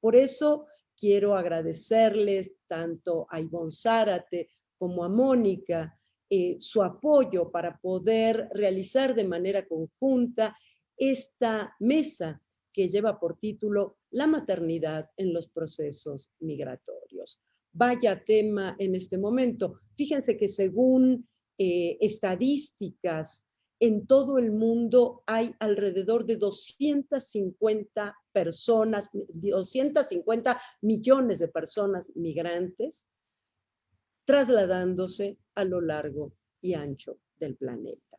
Por eso quiero agradecerles tanto a Ivonne Zárate como a Mónica su apoyo para poder realizar de manera conjunta esta mesa que lleva por título La maternidad en los procesos migratorios. Vaya tema en este momento. Fíjense que según estadísticas, en todo el mundo hay alrededor de 250 personas, 250 millones de personas migrantes trasladándose a lo largo y ancho del planeta.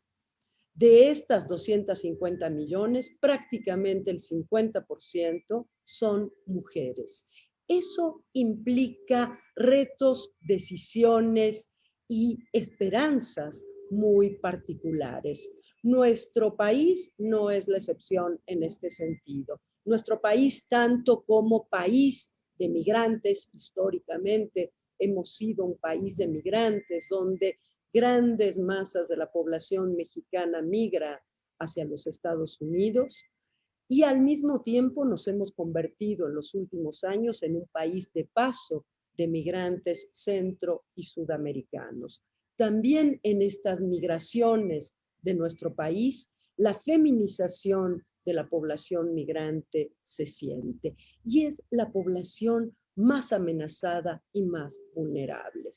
De estas 250 millones, prácticamente el 50% son mujeres. Eso implica retos, decisiones y esperanzas muy particulares. Nuestro país no es la excepción en este sentido. Nuestro país, tanto como país de migrantes, históricamente hemos sido un país de migrantes donde grandes masas de la población mexicana migra hacia los Estados Unidos y al mismo tiempo nos hemos convertido en los últimos años en un país de paso de migrantes centro y sudamericanos. También en estas migraciones de nuestro país, la feminización de la población migrante se siente y es la población más amenazada y más vulnerable.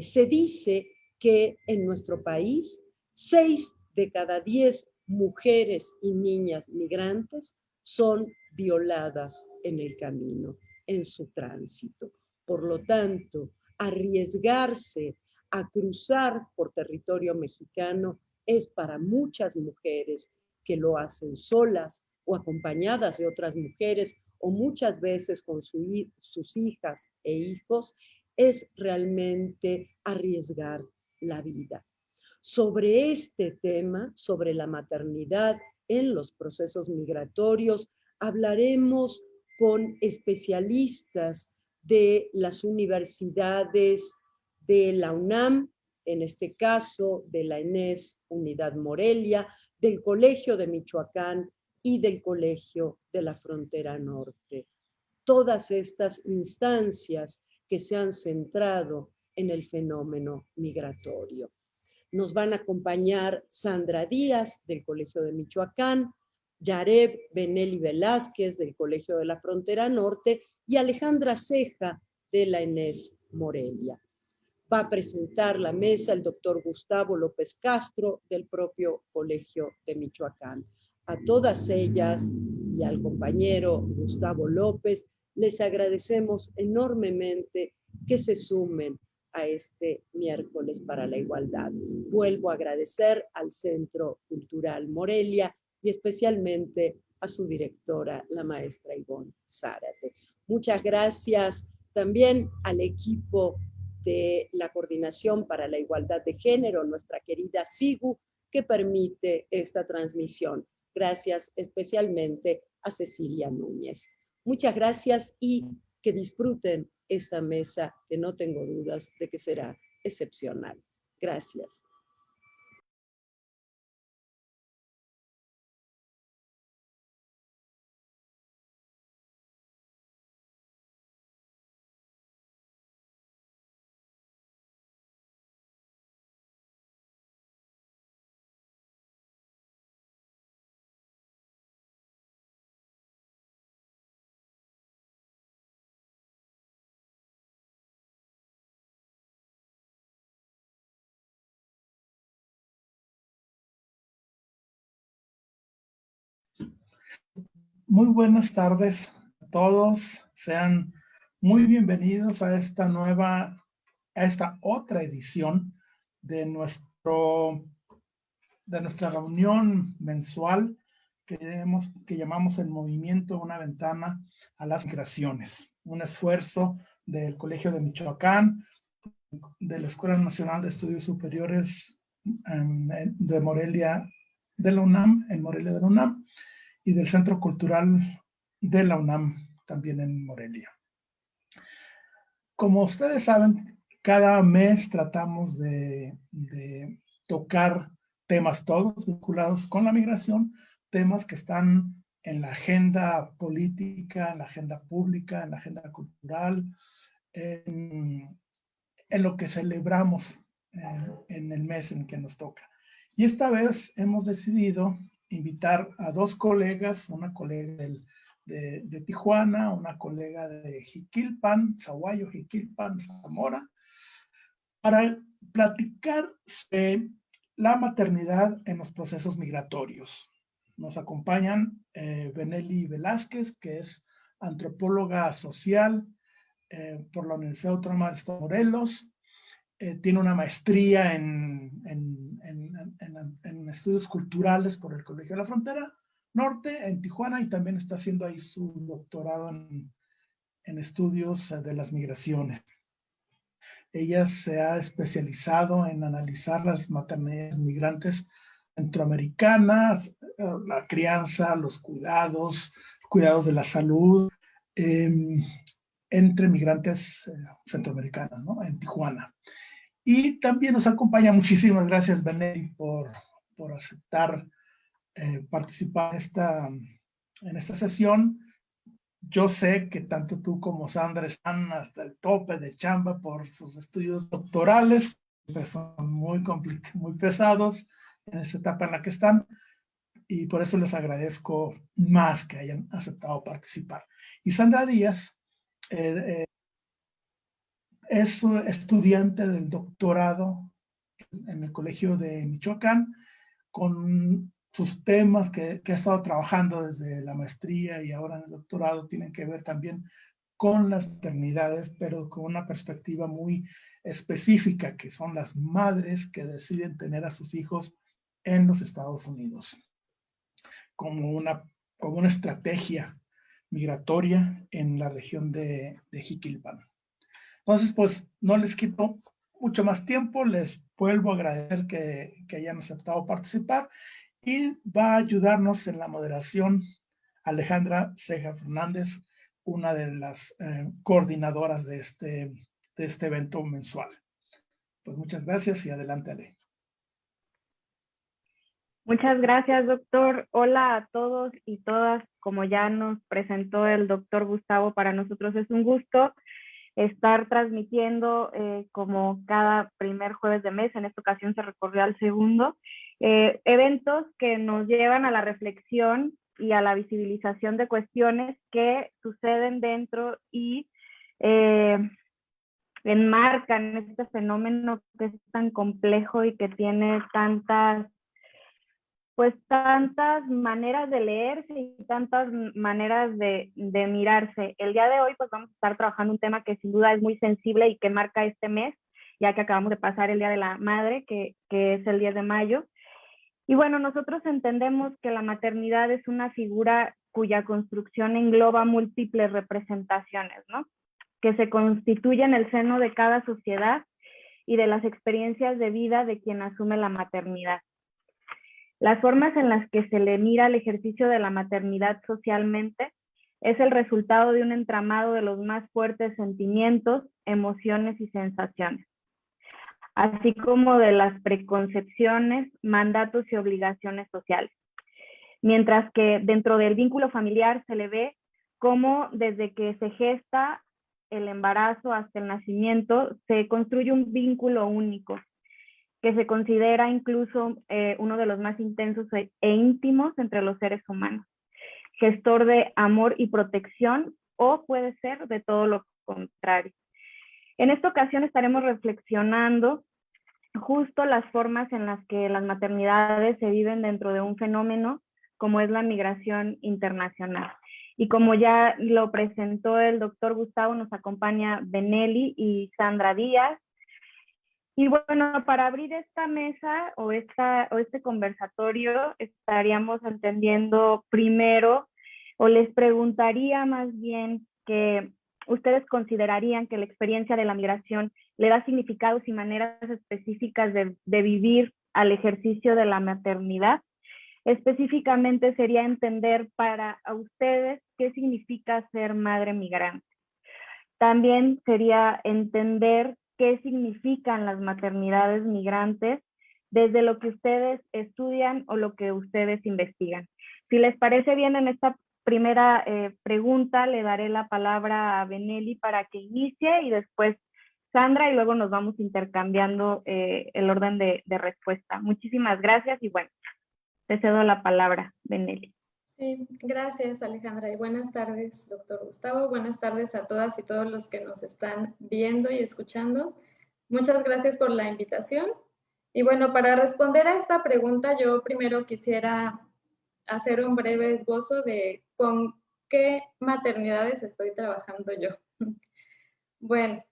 Se dice que en nuestro país 6 de cada 10 mujeres y niñas migrantes son violadas en el camino, en su tránsito. Por lo tanto, arriesgarse a cruzar por territorio mexicano es para muchas mujeres que lo hacen solas o acompañadas de otras mujeres o muchas veces con sus hijas e hijos, es realmente arriesgar la vida. Sobre este tema, sobre la maternidad en los procesos migratorios, hablaremos con especialistas de las universidades de la UNAM, en este caso de la ENES Unidad Morelia, del Colegio de Michoacán y del Colegio de la Frontera Norte. Todas estas instancias que se han centrado en el fenómeno migratorio. Nos van a acompañar Sandra Díaz, del Colegio de Michoacán, Yareb Benelli Velázquez, del Colegio de la Frontera Norte, y Alejandra Ceja, de la ENES Morelia. Va a presentar la mesa el doctor Gustavo López Castro, del propio Colegio de Michoacán. A todas ellas y al compañero Gustavo López, les agradecemos enormemente que se sumen a este miércoles para la igualdad. Vuelvo a agradecer al Centro Cultural Morelia y especialmente a su directora, la maestra Ivonne Zárate. Muchas gracias también al equipo de la Coordinación para la Igualdad de Género, nuestra querida SIGU, que permite esta transmisión. Gracias especialmente a Cecilia Núñez. Muchas gracias y que disfruten esta mesa, que no tengo dudas de que será excepcional. Gracias. Muy buenas tardes a todos. Sean muy bienvenidos a esta otra edición de nuestra reunión mensual que llamamos el Movimiento Una Ventana a las Migraciones. Un esfuerzo del Colegio de Michoacán, de la Escuela Nacional de Estudios Superiores de Morelia de la UNAM, en Morelia de la UNAM, y del Centro Cultural de la UNAM, también en Morelia. Como ustedes saben, cada mes tratamos de tocar temas todos vinculados con la migración, temas que están en la agenda política, en la agenda pública, en la agenda cultural, en lo que celebramos en el mes en que nos toca. Y esta vez hemos decidido invitar a dos colegas, una colega de Tijuana, una colega de Jiquilpan, Zaguayo, Jiquilpan, Zamora, para platicar sobre la maternidad en los procesos migratorios. Nos acompañan Benelli Velázquez, que es antropóloga social por la Universidad Autónoma de Estado de Morelos. Tiene una maestría en estudios culturales por el Colegio de la Frontera Norte en Tijuana, y también está haciendo ahí su doctorado en estudios de las migraciones. Ella se ha especializado en analizar las maternidades migrantes centroamericanas, la crianza, los cuidados de la salud entre migrantes centroamericanos, ¿no? En Tijuana. Y también nos acompaña, muchísimas gracias, Benelli, por aceptar participar en esta sesión. Yo sé que tanto tú como Sandra están hasta el tope de chamba por sus estudios doctorales, que son muy pesados en esta etapa en la que están, y por eso les agradezco más que hayan aceptado participar. Y Sandra Díaz es estudiante del doctorado en el Colegio de Michoacán, con sus temas que ha estado trabajando desde la maestría y ahora en el doctorado tienen que ver también con las maternidades, pero con una perspectiva muy específica, que son las madres que deciden tener a sus hijos en los Estados Unidos, como una estrategia migratoria en la región de Jiquilpan. Entonces, pues no les quito mucho más tiempo, les vuelvo a agradecer que hayan aceptado participar, y va a ayudarnos en la moderación Alejandra Ceja Fernández, una de las coordinadoras de este evento mensual. Pues muchas gracias y adelante, Ale. Muchas gracias, doctor. Hola a todos y todas. Como ya nos presentó el doctor Gustavo, para nosotros es un gusto estar transmitiendo como cada primer jueves de mes. En esta ocasión se recorrió al segundo, eventos que nos llevan a la reflexión y a la visibilización de cuestiones que suceden dentro y enmarcan este fenómeno que es tan complejo y que tiene tantas maneras de leerse y tantas maneras de mirarse. El día de hoy pues vamos a estar trabajando un tema que sin duda es muy sensible y que marca este mes, ya que acabamos de pasar el Día de la Madre, que es el 10 de mayo. Y bueno, nosotros entendemos que la maternidad es una figura cuya construcción engloba múltiples representaciones, ¿no? Que se constituye en el seno de cada sociedad y de las experiencias de vida de quien asume la maternidad. Las formas en las que se le mira el ejercicio de la maternidad socialmente es el resultado de un entramado de los más fuertes sentimientos, emociones y sensaciones, así como de las preconcepciones, mandatos y obligaciones sociales. Mientras que dentro del vínculo familiar se le ve cómo desde que se gesta el embarazo hasta el nacimiento se construye un vínculo único, que se considera incluso uno de los más intensos e íntimos entre los seres humanos, gestor de amor y protección, o puede ser de todo lo contrario. En esta ocasión estaremos reflexionando justo las formas en las que las maternidades se viven dentro de un fenómeno como es la migración internacional. Y como ya lo presentó el doctor Gustavo, nos acompaña Benelli y Sandra Díaz. Y bueno, para abrir esta mesa o este conversatorio, estaríamos entendiendo primero, o les preguntaría más bien, que ustedes considerarían que la experiencia de la migración le da significados y maneras específicas de vivir al ejercicio de la maternidad. Específicamente sería entender para ustedes qué significa ser madre migrante. También sería entender qué significan las maternidades migrantes desde lo que ustedes estudian o lo que ustedes investigan. Si les parece bien, en esta primera pregunta le daré la palabra a Benelli para que inicie y después Sandra, y luego nos vamos intercambiando el orden de respuesta. Muchísimas gracias y bueno, te cedo la palabra, Benelli. Sí, gracias Alejandra y buenas tardes, doctor Gustavo. Buenas tardes a todas y todos los que nos están viendo y escuchando. Muchas gracias por la invitación. Y bueno, para responder a esta pregunta, yo primero quisiera hacer un breve esbozo de con qué maternidades estoy trabajando yo. Bueno,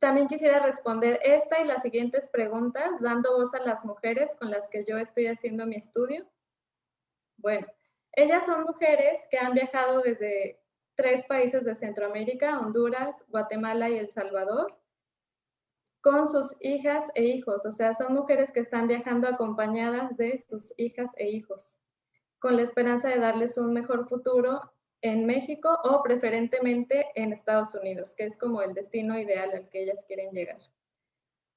también quisiera responder esta y las siguientes preguntas, dando voz a las mujeres con las que yo estoy haciendo mi estudio. Bueno, ellas son mujeres que han viajado desde 3 países de Centroamérica, Honduras, Guatemala y El Salvador, con sus hijas e hijos. O sea, son mujeres que están viajando acompañadas de sus hijas e hijos, con la esperanza de darles un mejor futuro en México o preferentemente en Estados Unidos, que es como el destino ideal al que ellas quieren llegar.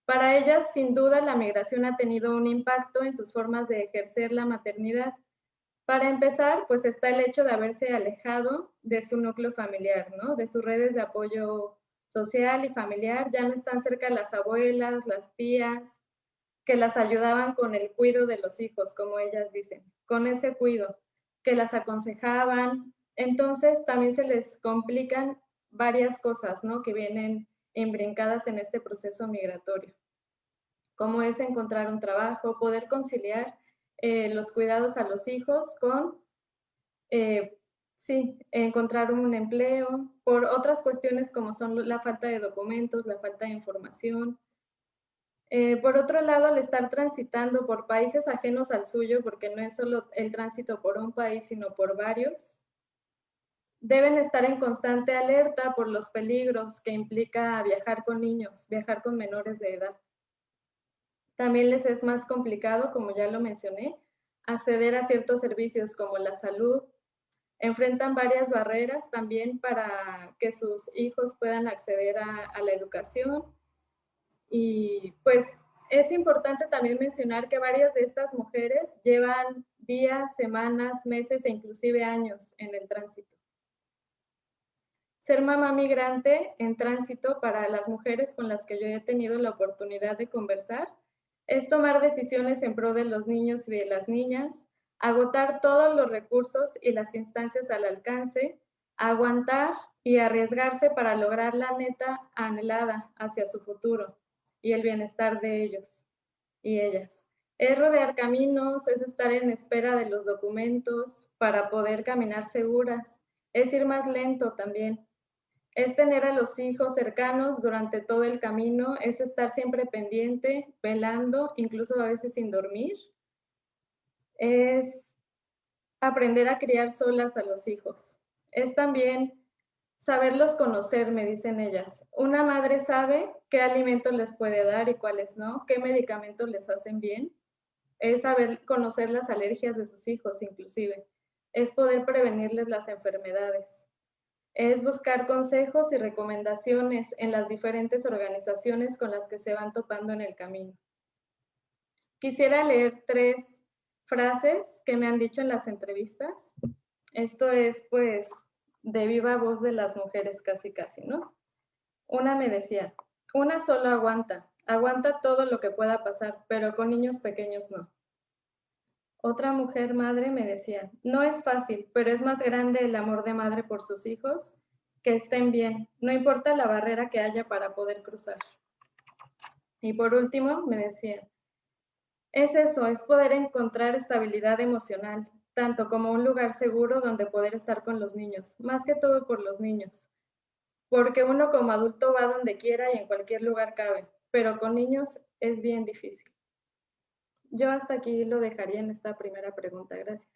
Para ellas, sin duda, la migración ha tenido un impacto en sus formas de ejercer la maternidad. Para empezar, pues está el hecho de haberse alejado de su núcleo familiar, ¿no? De sus redes de apoyo social y familiar. Ya no están cerca las abuelas, las tías, que las ayudaban con el cuidado de los hijos, como ellas dicen, con ese cuidado, que las aconsejaban. Entonces también se les complican varias cosas, ¿no? Que vienen imbrincadas en este proceso migratorio, como es encontrar un trabajo, poder conciliar los cuidados a los hijos con, encontrar un empleo, por otras cuestiones como son la falta de documentos, la falta de información. Por otro lado, al estar transitando por países ajenos al suyo, porque no es solo el tránsito por un país, sino por varios, deben estar en constante alerta por los peligros que implica viajar con niños, viajar con menores de edad. También les es más complicado, como ya lo mencioné, acceder a ciertos servicios como la salud. Enfrentan varias barreras también para que sus hijos puedan acceder a la educación. Y pues es importante también mencionar que varias de estas mujeres llevan días, semanas, meses e inclusive años en el tránsito. Ser mamá migrante en tránsito para las mujeres con las que yo he tenido la oportunidad de conversar es tomar decisiones en pro de los niños y de las niñas, agotar todos los recursos y las instancias al alcance, aguantar y arriesgarse para lograr la meta anhelada hacia su futuro y el bienestar de ellos y ellas. Es rodear caminos, es estar en espera de los documentos para poder caminar seguras, es ir más lento también. Es tener a los hijos cercanos durante todo el camino, es estar siempre pendiente, velando, incluso a veces sin dormir. Es aprender a criar solas a los hijos. Es también saberlos conocer, me dicen ellas. Una madre sabe qué alimentos les puede dar y cuáles no, qué medicamentos les hacen bien. Es saber conocer las alergias de sus hijos, inclusive. Es poder prevenirles las enfermedades. Es buscar consejos y recomendaciones en las diferentes organizaciones con las que se van topando en el camino. Quisiera leer 3 frases que me han dicho en las entrevistas. Esto es, pues, de viva voz de las mujeres casi, ¿no? Una me decía, una solo aguanta todo lo que pueda pasar, pero con niños pequeños no. Otra mujer madre me decía, no es fácil, pero es más grande el amor de madre por sus hijos, que estén bien, no importa la barrera que haya para poder cruzar. Y por último me decía, es eso, es poder encontrar estabilidad emocional, tanto como un lugar seguro donde poder estar con los niños, más que todo por los niños, porque uno como adulto va donde quiera y en cualquier lugar cabe, pero con niños es bien difícil. Yo hasta aquí lo dejaría en esta primera pregunta. Gracias.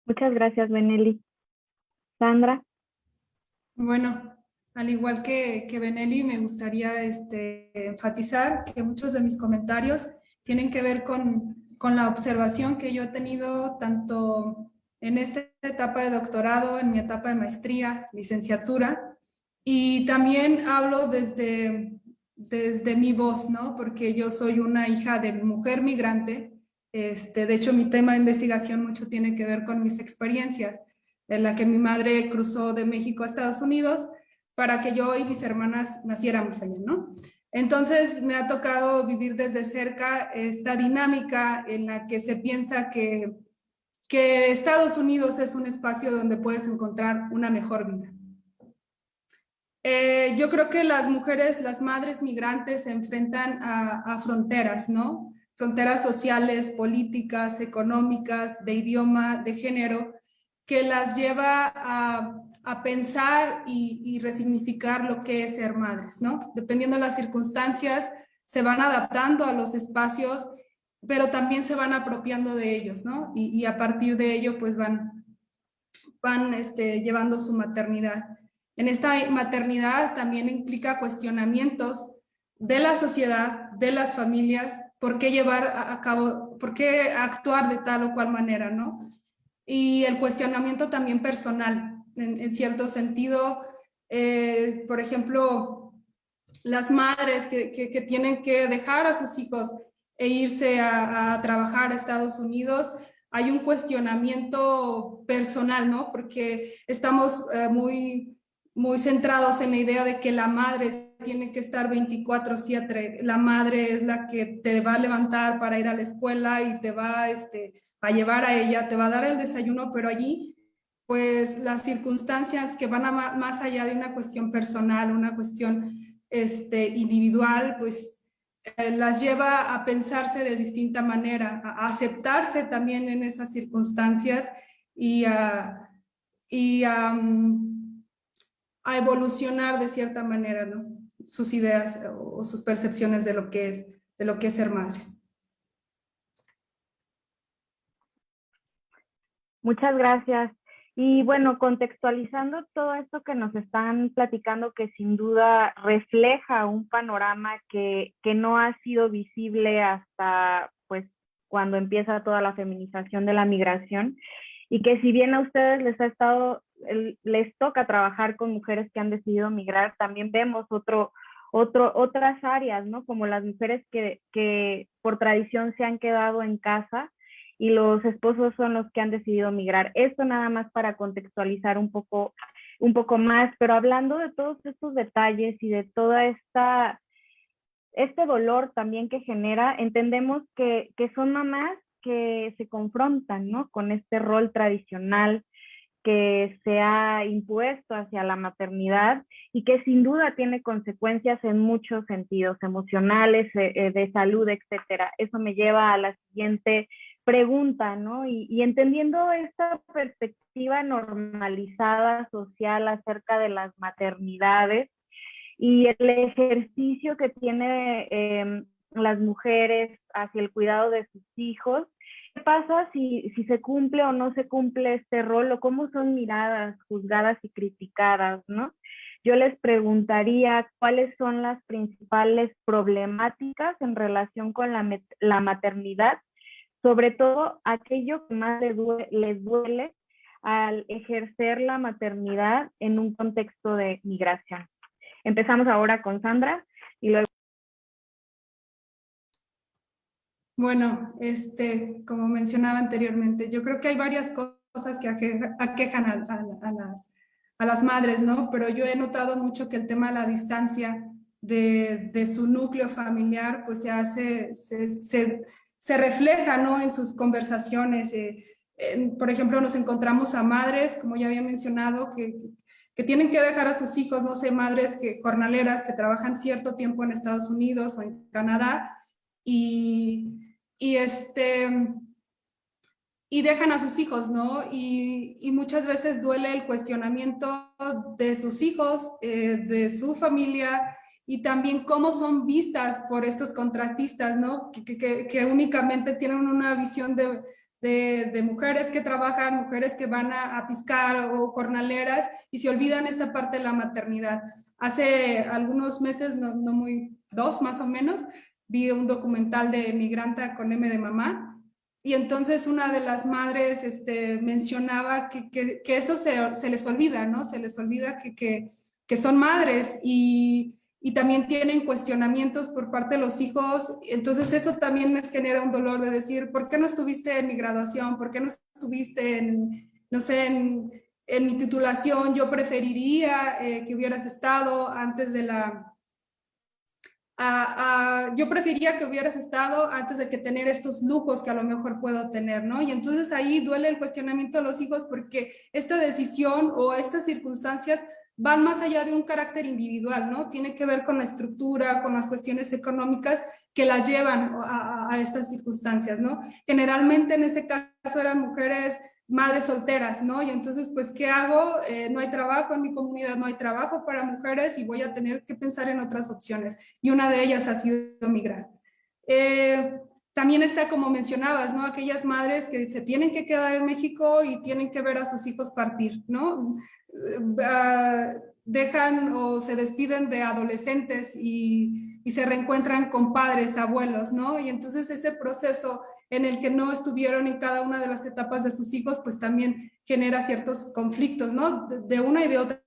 Muchas gracias, Benelli. Sandra. Bueno, al igual que Benelli, me gustaría enfatizar que muchos de mis comentarios tienen que ver con la observación que yo he tenido tanto en esta etapa de doctorado, en mi etapa de maestría, licenciatura, y también hablo desde mi voz, ¿no? Porque yo soy una hija de mujer migrante De hecho, mi tema de investigación mucho tiene que ver con mis experiencias, en la que mi madre cruzó de México a Estados Unidos para que yo y mis hermanas naciéramos allá, ¿no? Entonces me ha tocado vivir desde cerca esta dinámica en la que se piensa que Estados Unidos es un espacio donde puedes encontrar una mejor vida. Yo creo que las mujeres, las madres migrantes se enfrentan a fronteras, ¿no? Fronteras sociales, políticas, económicas, de idioma, de género, que las lleva a pensar y resignificar lo que es ser madres, ¿no? Dependiendo de las circunstancias, se van adaptando a los espacios, pero también se van apropiando de ellos, ¿no? Y a partir de ello, pues van llevando su maternidad. En esta maternidad también implica cuestionamientos de la sociedad, de las familias, por qué llevar a cabo, por qué actuar de tal o cual manera, ¿no? Y el cuestionamiento también personal, en cierto sentido, por ejemplo, las madres que tienen que dejar a sus hijos e irse a trabajar a Estados Unidos, hay un cuestionamiento personal, ¿no? Porque estamos muy centrados en la idea de que la madre tiene que estar 24/7, la madre es la que te va a levantar para ir a la escuela y te va a llevar a ella, te va a dar el desayuno, pero allí, pues las circunstancias que van más allá de una cuestión personal, una cuestión individual, pues las lleva a pensarse de distinta manera, a aceptarse también en esas circunstancias y a evolucionar de cierta manera, ¿no? Sus ideas o sus percepciones de lo que es ser madres. Muchas gracias. Y bueno, contextualizando todo esto que nos están platicando, que sin duda refleja un panorama que no ha sido visible hasta pues cuando empieza toda la feminización de la migración, y que si bien a ustedes les toca trabajar con mujeres que han decidido migrar, también vemos otras áreas, ¿no? Como las mujeres que por tradición se han quedado en casa y los esposos son los que han decidido migrar. Esto nada más para contextualizar un poco más, pero hablando de todos estos detalles y de toda este dolor también que genera, entendemos que son mamás que se confrontan, ¿no? Con este rol tradicional que se ha impuesto hacia la maternidad y que sin duda tiene consecuencias en muchos sentidos, emocionales, de salud, etcétera. Eso me lleva a la siguiente pregunta, ¿no? Y entendiendo esta perspectiva normalizada social acerca de las maternidades y el ejercicio que tiene las mujeres hacia el cuidado de sus hijos, ¿qué pasa si se cumple o no se cumple este rol, o cómo son miradas, juzgadas y criticadas, ¿no? Yo les preguntaría cuáles son las principales problemáticas en relación con la maternidad, sobre todo aquello que más les duele al ejercer la maternidad en un contexto de migración. Empezamos ahora con Sandra y luego. Bueno, como mencionaba anteriormente, yo creo que hay varias cosas que aquejan a las madres, ¿no? Pero yo he notado mucho que el tema de la distancia de su núcleo familiar, pues se refleja, ¿no? En sus conversaciones. Por ejemplo, nos encontramos a madres, como ya había mencionado, que tienen que dejar a sus hijos, no sé, madres jornaleras que trabajan cierto tiempo en Estados Unidos o en Canadá y dejan a sus hijos, ¿no? Y muchas veces duele el cuestionamiento de sus hijos, de su familia, y también cómo son vistas por estos contratistas, ¿no? Que únicamente tienen una visión de mujeres que trabajan, mujeres que van a piscar o jornaleras, y se olvidan esta parte de la maternidad. Hace algunos meses, dos más o menos, vi un documental de Migranta con M de mamá, y entonces una de las madres mencionaba que eso se les olvida, ¿no? Se les olvida que son madres, y y también tienen cuestionamientos por parte de los hijos. Entonces eso también les genera un dolor de decir, ¿por qué no estuviste en mi graduación? ¿Por qué no estuviste en, no sé, en mi titulación? Yo preferiría que hubieras estado antes de la... yo prefería que hubieras estado antes de que tener estos lujos que a lo mejor puedo tener, ¿no? Y entonces ahí duele el cuestionamiento de los hijos porque esta decisión o estas circunstancias van más allá de un carácter individual, ¿no? Tiene que ver con la estructura, con las cuestiones económicas que las llevan a estas circunstancias, ¿no? Generalmente en ese caso eran mujeres madres solteras, ¿no? Y entonces, pues, ¿qué hago? No hay trabajo en mi comunidad, no hay trabajo para mujeres y voy a tener que pensar en otras opciones. Y una de ellas ha sido migrar. También está, como mencionabas, ¿no? Aquellas madres que se tienen que quedar en México y tienen que ver a sus hijos partir, ¿no? Dejan o se despiden de adolescentes y se reencuentran con padres, abuelos, ¿no? Y entonces ese proceso en el que no estuvieron en cada una de las etapas de sus hijos, pues también genera ciertos conflictos, ¿no? De una y de otra.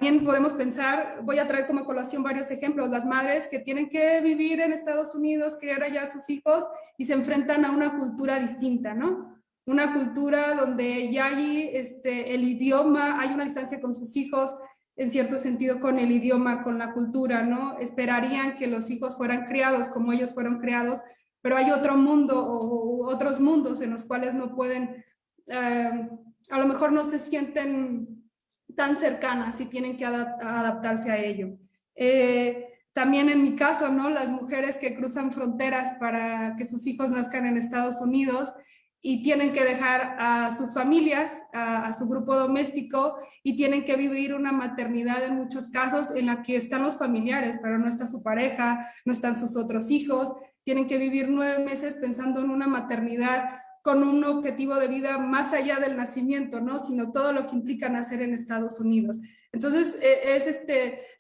Bien podemos pensar, voy a traer como colación varios ejemplos, las madres que tienen que vivir en Estados Unidos, criar allá a sus hijos y se enfrentan a una cultura distinta, ¿no? Una cultura donde ya allí el idioma, hay una distancia con sus hijos, en cierto sentido con el idioma, con la cultura, ¿no? Esperarían que los hijos fueran criados como ellos fueron criados, pero hay otro mundo o otros mundos en los cuales no pueden, a lo mejor no se sienten tan cercanas y tienen que adaptarse a ello. También en mi caso, ¿no? Las mujeres que cruzan fronteras para que sus hijos nazcan en Estados Unidos y tienen que dejar a sus familias, a su grupo doméstico y tienen que vivir una maternidad en muchos casos en la que están los familiares, pero no está su pareja, no están sus otros hijos, tienen que vivir 9 meses pensando en una maternidad con un objetivo de vida más allá del nacimiento, ¿no? Sino todo lo que implica nacer en Estados Unidos. Entonces, es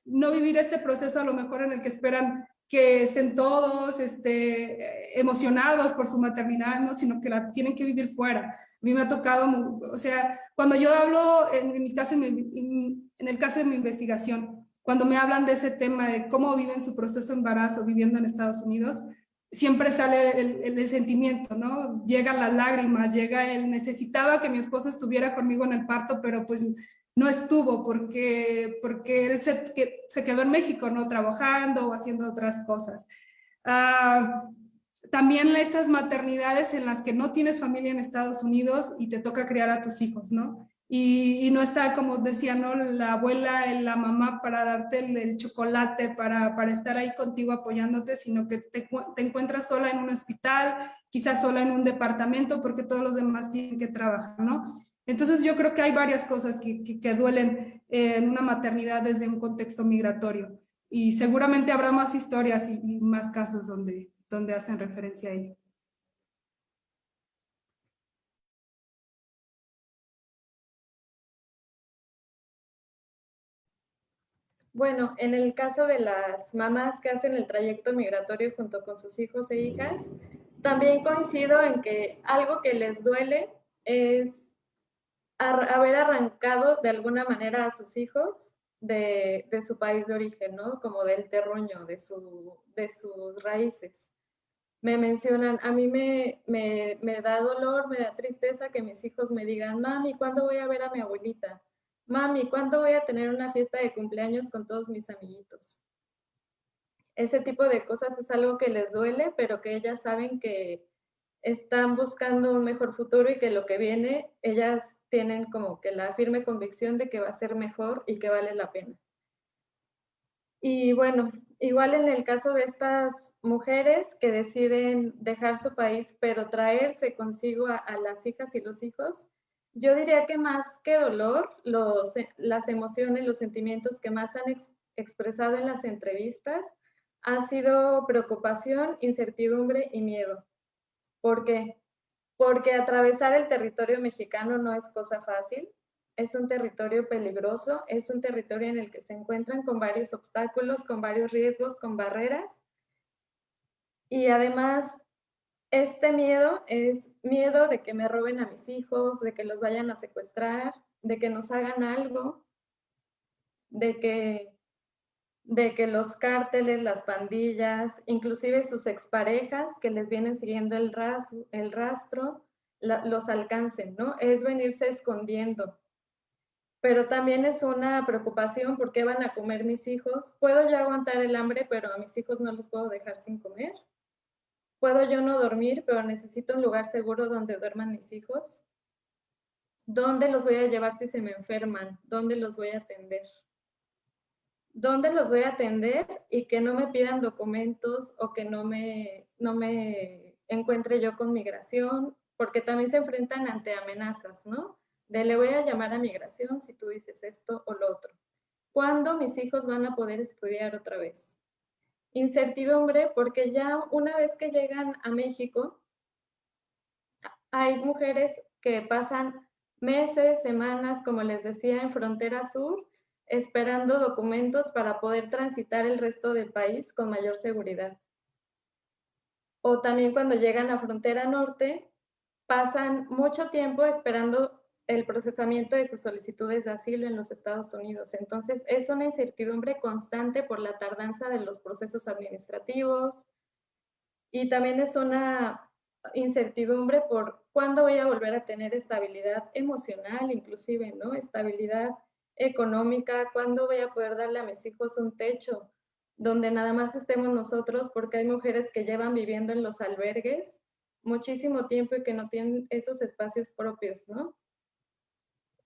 no vivir este proceso a lo mejor en el que esperan que estén todos emocionados por su maternidad, ¿no? Sino que la tienen que vivir fuera. A mí me ha tocado, o sea, cuando yo hablo, en mi caso, en el caso de mi investigación, cuando me hablan de ese tema de cómo viven su proceso de embarazo viviendo en Estados Unidos, siempre sale el sentimiento, ¿no? Llegan las lágrimas, llega el necesitaba que mi esposo estuviera conmigo en el parto, pero pues no estuvo porque él se quedó en México, ¿no? Trabajando o haciendo otras cosas. También estas maternidades en las que no tienes familia en Estados Unidos y te toca criar a tus hijos, ¿no? Y no está, como decía, ¿no? La abuela, la mamá para darte el chocolate, para estar ahí contigo apoyándote, sino que te encuentras sola en un hospital, quizás sola en un departamento, porque todos los demás tienen que trabajar, ¿no? Entonces yo creo que hay varias cosas que duelen en una maternidad desde un contexto migratorio. Y seguramente habrá más historias y más casos donde hacen referencia a ello. Bueno, en el caso de las mamás que hacen el trayecto migratorio junto con sus hijos e hijas, también coincido en que algo que les duele es haber arrancado de alguna manera a sus hijos de su país de origen, ¿no? Como del terruño, de sus raíces. Me mencionan, a mí me da dolor, me da tristeza que mis hijos me digan, mami, ¿cuándo voy a ver a mi abuelita? Mami, ¿cuándo voy a tener una fiesta de cumpleaños con todos mis amiguitos? Ese tipo de cosas es algo que les duele, pero que ellas saben que están buscando un mejor futuro y que lo que viene, ellas tienen como que la firme convicción de que va a ser mejor y que vale la pena. Y bueno, igual en el caso de estas mujeres que deciden dejar su país, pero traerse consigo a las hijas y los hijos, yo diría que más que dolor, las emociones, los sentimientos que más han expresado en las entrevistas ha sido preocupación, incertidumbre y miedo. ¿Por qué? Porque atravesar el territorio mexicano no es cosa fácil, es un territorio peligroso, es un territorio en el que se encuentran con varios obstáculos, con varios riesgos, con barreras. Y además, este miedo es miedo de que me roben a mis hijos, de que los vayan a secuestrar, de que nos hagan algo, de que los cárteles, las pandillas, inclusive sus exparejas que les vienen siguiendo el rastro, los alcancen, ¿no? Es venirse escondiendo. Pero también es una preocupación por qué van a comer mis hijos. Puedo yo aguantar el hambre, pero a mis hijos no los puedo dejar sin comer. Puedo yo no dormir, pero necesito un lugar seguro donde duerman mis hijos. ¿Dónde los voy a llevar si se me enferman? ¿Dónde los voy a atender? ¿Dónde los voy a atender y que no me pidan documentos o que no me encuentre yo con migración? Porque también se enfrentan ante amenazas, ¿no? De le voy a llamar a migración si tú dices esto o lo otro. ¿Cuándo mis hijos van a poder estudiar otra vez? Incertidumbre porque ya una vez que llegan a México, hay mujeres que pasan meses, semanas, como les decía, en frontera sur, esperando documentos para poder transitar el resto del país con mayor seguridad. O también cuando llegan a frontera norte, pasan mucho tiempo esperando el procesamiento de sus solicitudes de asilo en los Estados Unidos. Entonces, es una incertidumbre constante por la tardanza de los procesos administrativos y también es una incertidumbre por cuándo voy a volver a tener estabilidad emocional, inclusive, ¿no? Estabilidad económica, cuándo voy a poder darle a mis hijos un techo donde nada más estemos nosotros, porque hay mujeres que llevan viviendo en los albergues muchísimo tiempo y que no tienen esos espacios propios, ¿no?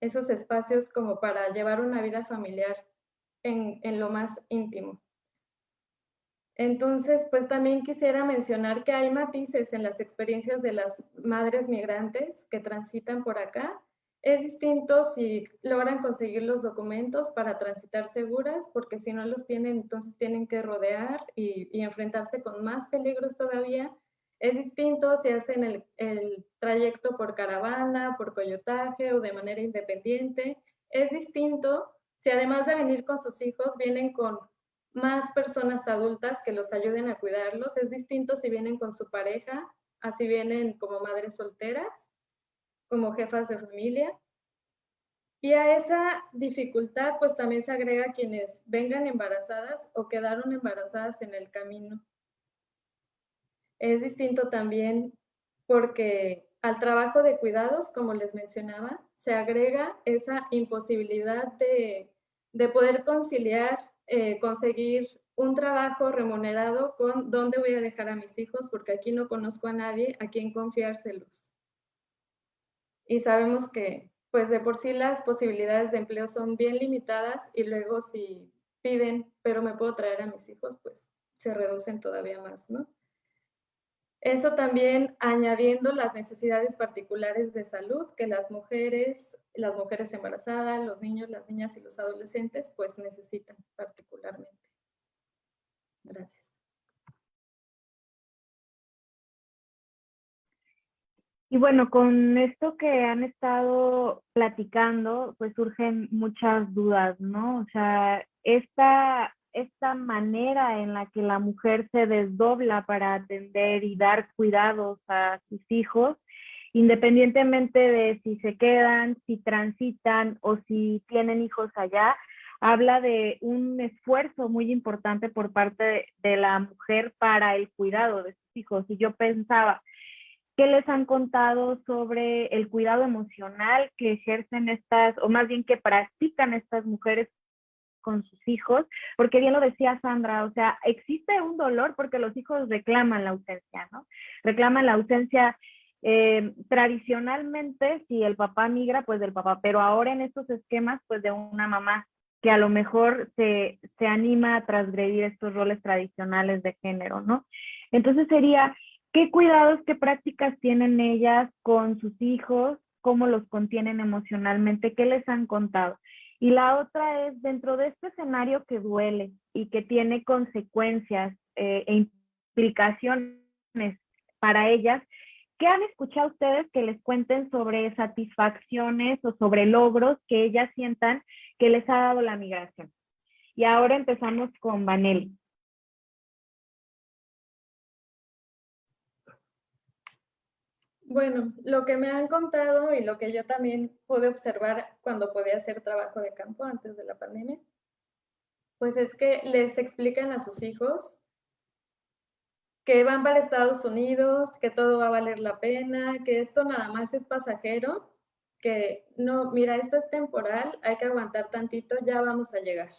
Esos espacios como para llevar una vida familiar en lo más íntimo. Entonces, pues también quisiera mencionar que hay matices en las experiencias de las madres migrantes que transitan por acá. Es distinto si logran conseguir los documentos para transitar seguras, porque si no los tienen, entonces tienen que rodear y enfrentarse con más peligros todavía. Es distinto si hacen el trayecto por caravana, por coyotaje o de manera independiente. Es distinto si además de venir con sus hijos, vienen con más personas adultas que los ayuden a cuidarlos. Es distinto si vienen con su pareja, así vienen como madres solteras, como jefas de familia. Y a esa dificultad pues también se agrega quienes vengan embarazadas o quedaron embarazadas en el camino. Es distinto también porque al trabajo de cuidados, como les mencionaba, se agrega esa imposibilidad de poder conciliar, conseguir un trabajo remunerado con dónde voy a dejar a mis hijos, porque aquí no conozco a nadie a quien confiárselos. Y sabemos que, pues de por sí las posibilidades de empleo son bien limitadas y luego si piden, pero me puedo traer a mis hijos, pues se reducen todavía más, ¿no? Eso también añadiendo las necesidades particulares de salud que las mujeres embarazadas, los niños, las niñas y los adolescentes pues necesitan particularmente. Gracias. Y bueno, con esto que han estado platicando, pues surgen muchas dudas, ¿no? O sea, esta manera en la que la mujer se desdobla para atender y dar cuidados a sus hijos, independientemente de si se quedan, si transitan o si tienen hijos allá, habla de un esfuerzo muy importante por parte de la mujer para el cuidado de sus hijos. Y yo pensaba, ¿qué les han contado sobre el cuidado emocional que ejercen estas, o más bien que practican estas mujeres con sus hijos? Porque bien lo decía Sandra, o sea, existe un dolor porque los hijos reclaman la ausencia, ¿no? Reclaman la ausencia tradicionalmente, si el papá migra, pues del papá, pero ahora en estos esquemas, pues de una mamá que a lo mejor se anima a transgredir estos roles tradicionales de género, ¿no? Entonces sería, ¿qué cuidados, qué prácticas tienen ellas con sus hijos? ¿Cómo los contienen emocionalmente? ¿Qué les han contado? Y la otra es, dentro de este escenario que duele y que tiene consecuencias e implicaciones para ellas, ¿qué han escuchado ustedes que les cuenten sobre satisfacciones o sobre logros que ellas sientan que les ha dado la migración? Y ahora empezamos con Vanelli. Bueno, lo que me han contado y lo que yo también pude observar cuando podía hacer trabajo de campo antes de la pandemia, pues es que les explican a sus hijos que van para Estados Unidos, que todo va a valer la pena, que esto nada más es pasajero, que no, mira, esto es temporal, hay que aguantar tantito, ya vamos a llegar.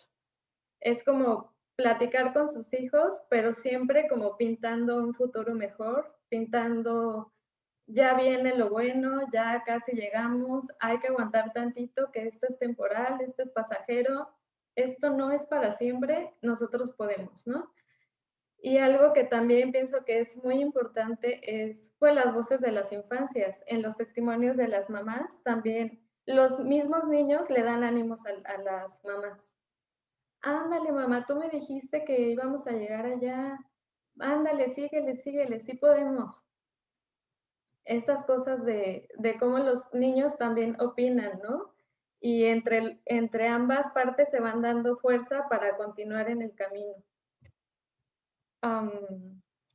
Es como platicar con sus hijos, pero siempre como pintando un futuro mejor, pintando, ya viene lo bueno, ya casi llegamos, hay que aguantar tantito, que esto es temporal, esto es pasajero, esto no es para siempre, nosotros podemos, ¿no? Y algo que también pienso que es muy importante es pues las voces de las infancias. En los testimonios de las mamás también los mismos niños le dan ánimos a las mamás. Ándale, mamá, tú me dijiste que íbamos a llegar allá. Ándale, síguele, síguele, sí podemos. Estas cosas de cómo los niños también opinan, ¿no? Y entre ambas partes se van dando fuerza para continuar en el camino.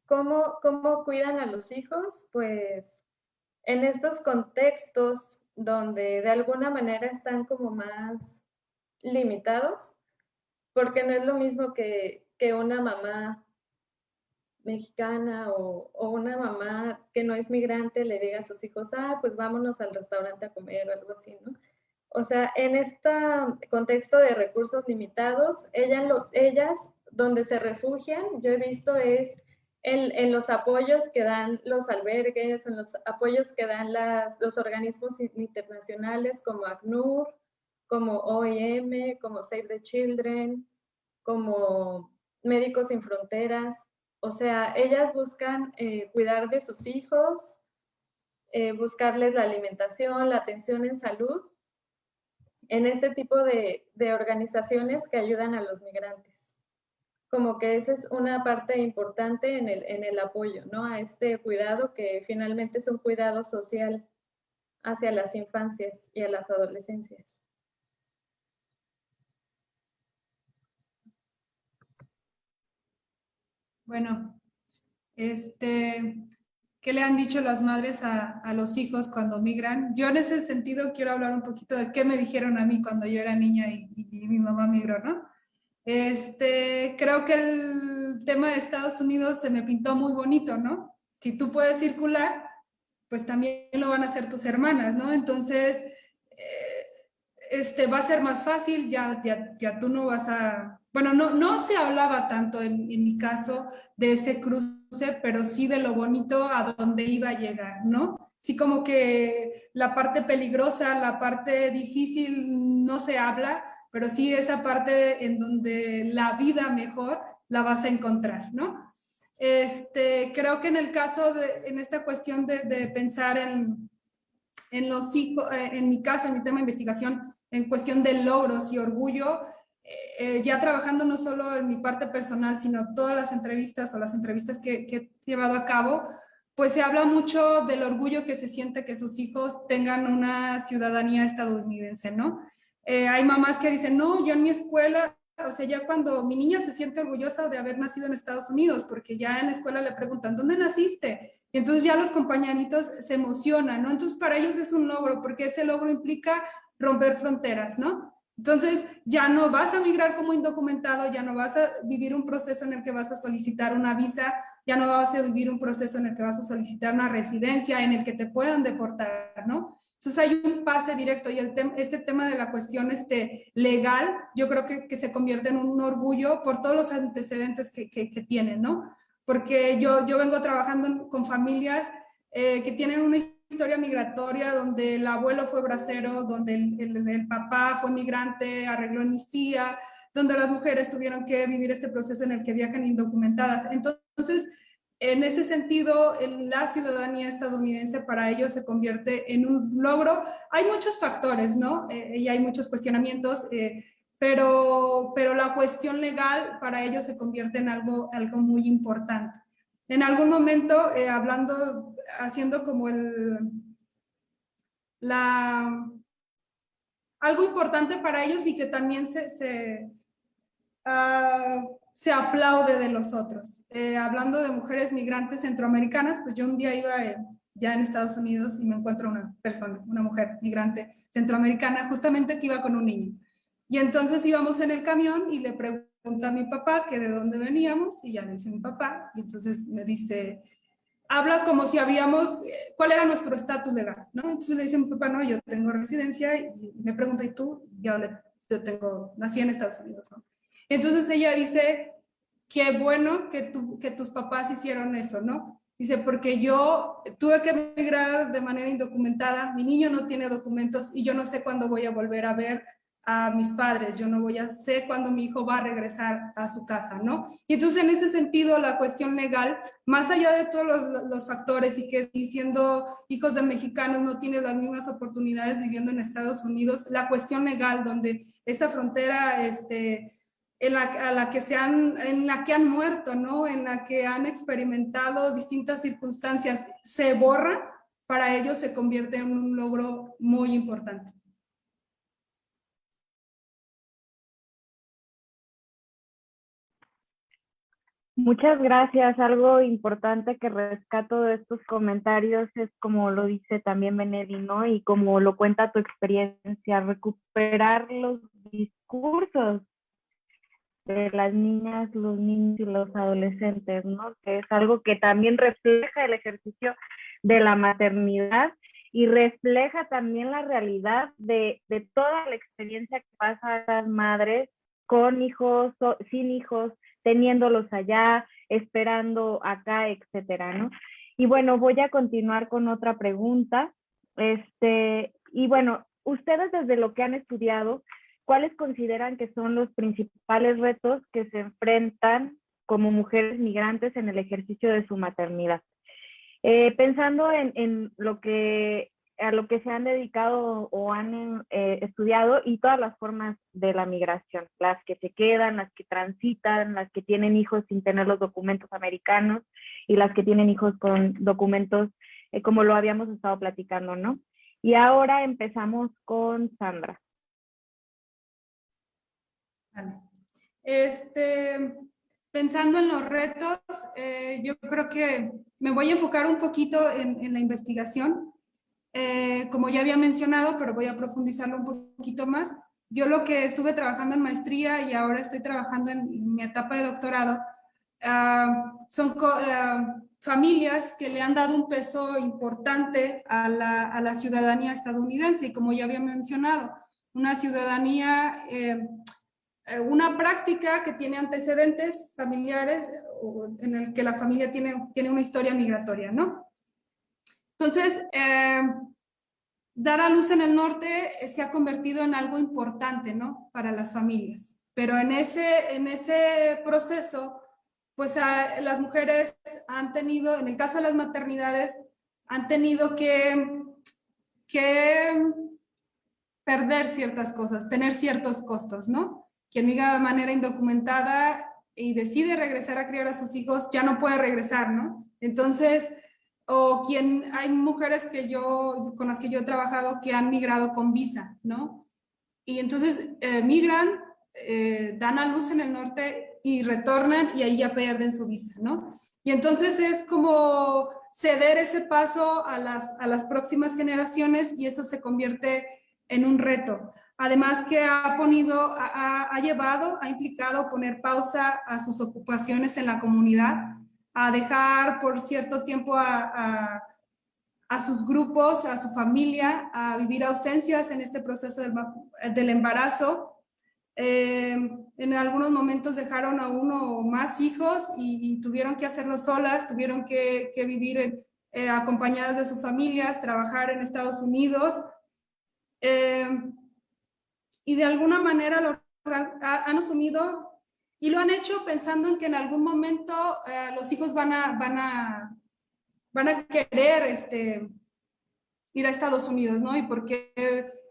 ¿Cómo cuidan a los hijos? Pues en estos contextos donde de alguna manera están como más limitados, porque no es lo mismo que una mamá mexicana o una mamá que no es migrante le diga a sus hijos, pues vámonos al restaurante a comer o algo así, ¿no? O sea, en este contexto de recursos limitados, ellas donde se refugian, yo he visto es en los apoyos que dan los albergues, en los apoyos que dan los organismos internacionales como ACNUR, como OIM, como Save the Children, como Médicos Sin Fronteras. O sea, ellas buscan cuidar de sus hijos, buscarles la alimentación, la atención en salud, en este tipo de organizaciones que ayudan a los migrantes. Como que esa es una parte importante en el apoyo, ¿no? A este cuidado que finalmente es un cuidado social hacia las infancias y a las adolescencias. Bueno, ¿qué le han dicho las madres a los hijos cuando migran? Yo en ese sentido quiero hablar un poquito de qué me dijeron a mí cuando yo era niña y mi mamá migró, ¿no? Creo que el tema de Estados Unidos se me pintó muy bonito, ¿no? Si tú puedes circular, pues también lo van a hacer tus hermanas, ¿no? Entonces, va a ser más fácil, ya tú no vas a... Bueno, no se hablaba tanto en mi caso de ese cruce, pero sí de lo bonito a dónde iba a llegar, ¿no? Sí, como que la parte peligrosa, la parte difícil no se habla, pero sí esa parte en donde la vida mejor la vas a encontrar, ¿no? Creo que en el caso en esta cuestión de pensar en los hijos, en mi caso, en mi tema de investigación, en cuestión de logros y orgullo, ya trabajando no solo en mi parte personal, sino todas las entrevistas o las entrevistas que he llevado a cabo, pues se habla mucho del orgullo que se siente que sus hijos tengan una ciudadanía estadounidense, ¿no? Hay mamás que dicen, no, yo en mi escuela, o sea, ya cuando mi niña se siente orgullosa de haber nacido en Estados Unidos, porque ya en la escuela le preguntan, ¿dónde naciste? Y entonces ya los compañeritos se emocionan, ¿no? Entonces para ellos es un logro, porque ese logro implica romper fronteras, ¿no? Entonces ya no vas a migrar como indocumentado, ya no vas a vivir un proceso en el que vas a solicitar una visa, ya no vas a vivir un proceso en el que vas a solicitar una residencia, en el que te puedan deportar, ¿no? Entonces hay un pase directo y este tema de la cuestión legal, yo creo que se convierte en un orgullo por todos los antecedentes que tienen, ¿no? Porque yo vengo trabajando con familias que tienen una historia migratoria donde el abuelo fue bracero, donde el papá fue migrante, arregló amnistía, donde las mujeres tuvieron que vivir este proceso en el que viajan indocumentadas. Entonces, en ese sentido, la ciudadanía estadounidense para ellos se convierte en un logro. Hay muchos factores, ¿no? Y hay muchos cuestionamientos, pero la cuestión legal para ellos se convierte en algo muy importante. En algún momento, haciendo como algo importante para ellos y que también se aplaude de los otros. Hablando de mujeres migrantes centroamericanas, pues yo un día iba ya en Estados Unidos y me encuentro una mujer migrante centroamericana, justamente que iba con un niño. Y entonces íbamos en el camión y le pregunto pregunto a mi papá que de dónde veníamos y ya me dice mi papá y entonces me dice, habla como si habíamos, ¿cuál era nuestro estatus legal? ¿No? Entonces le dice a mi papá, no, yo tengo residencia y me pregunta, ¿y tú? Yo nací en Estados Unidos, ¿no? Entonces ella dice, qué bueno que tus papás hicieron eso, ¿no? Dice, porque yo tuve que emigrar de manera indocumentada, mi niño no tiene documentos y yo no sé cuándo voy a volver a ver a mis padres, yo no voy a sé cuándo mi hijo va a regresar a su casa, ¿no? Y entonces en ese sentido la cuestión legal, más allá de todos los factores y que siendo hijos de mexicanos no tienen las mismas oportunidades viviendo en Estados Unidos, la cuestión legal donde esa frontera, en la que han muerto, ¿no? En la que han experimentado distintas circunstancias, se borra, para ellos se convierte en un logro muy importante. Muchas gracias. Algo importante que rescato de estos comentarios es como lo dice también Benedi, ¿no? Y como lo cuenta tu experiencia, recuperar los discursos de las niñas, los niños y los adolescentes, ¿no? Que es algo que también refleja el ejercicio de la maternidad y refleja también la realidad de toda la experiencia que pasan las madres con hijos, sin hijos, teniéndolos allá, esperando acá, etcétera, ¿no? Y bueno, voy a continuar con otra pregunta. Y bueno, ustedes desde lo que han estudiado, ¿cuáles consideran que son los principales retos que se enfrentan como mujeres migrantes en el ejercicio de su maternidad? Pensando en a lo que se han dedicado o han estudiado y todas las formas de la migración, las que se quedan, las que transitan, las que tienen hijos sin tener los documentos americanos y las que tienen hijos con documentos como lo habíamos estado platicando, ¿no? Y ahora empezamos con Sandra. Vale. Pensando en los retos, yo creo que me voy a enfocar un poquito en la investigación. Como ya había mencionado, pero voy a profundizarlo un poquito más. Yo lo que estuve trabajando en maestría y ahora estoy trabajando en mi etapa de doctorado, son familias que le han dado un peso importante a la ciudadanía estadounidense y como ya había mencionado, una ciudadanía, una práctica que tiene antecedentes familiares en el que la familia tiene una historia migratoria, ¿no? Entonces, dar a luz en el norte se ha convertido en algo importante, ¿no? Para las familias. Pero en ese proceso, pues las mujeres han tenido, en el caso de las maternidades, han tenido que perder ciertas cosas, tener ciertos costos, ¿no? Quien migra de manera indocumentada y decide regresar a criar a sus hijos, ya no puede regresar, ¿no? Entonces, hay mujeres con las que yo he trabajado que han migrado con visa, ¿no? Y entonces migran, dan a luz en el norte y retornan y ahí ya pierden su visa, ¿no? Y entonces es como ceder ese paso a las próximas generaciones y eso se convierte en un reto. Además que ha implicado poner pausa a sus ocupaciones en la comunidad, a dejar por cierto tiempo a sus grupos, a su familia, a vivir ausencias en este proceso del embarazo. En algunos momentos dejaron a uno o más hijos y tuvieron que hacerlo solas, tuvieron que vivir acompañadas de sus familias, trabajar en Estados Unidos. Y de alguna manera han asumido y lo han hecho pensando en que en algún momento los hijos van a querer ir a Estados Unidos, ¿no? ¿Y por qué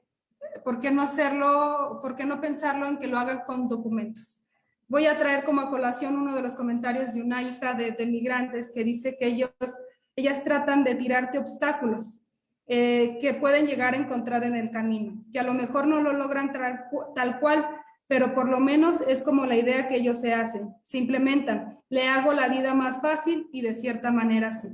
no hacerlo, por qué no pensarlo en que lo hagan con documentos? Voy a traer como a colación uno de los comentarios de una hija de migrantes que dice que ellas tratan de tirarte obstáculos que pueden llegar a encontrar en el camino, que a lo mejor no lo logran tal cual, pero por lo menos es como la idea que ellos se hacen, se implementan, le hago la vida más fácil y de cierta manera sí.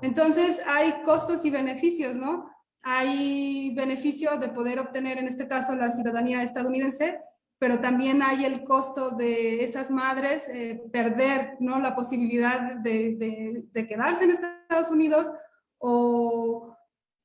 Entonces hay costos y beneficios, ¿no? Hay beneficio de poder obtener en este caso la ciudadanía estadounidense, pero también hay el costo de esas madres perder, ¿no?, la posibilidad de quedarse en Estados Unidos o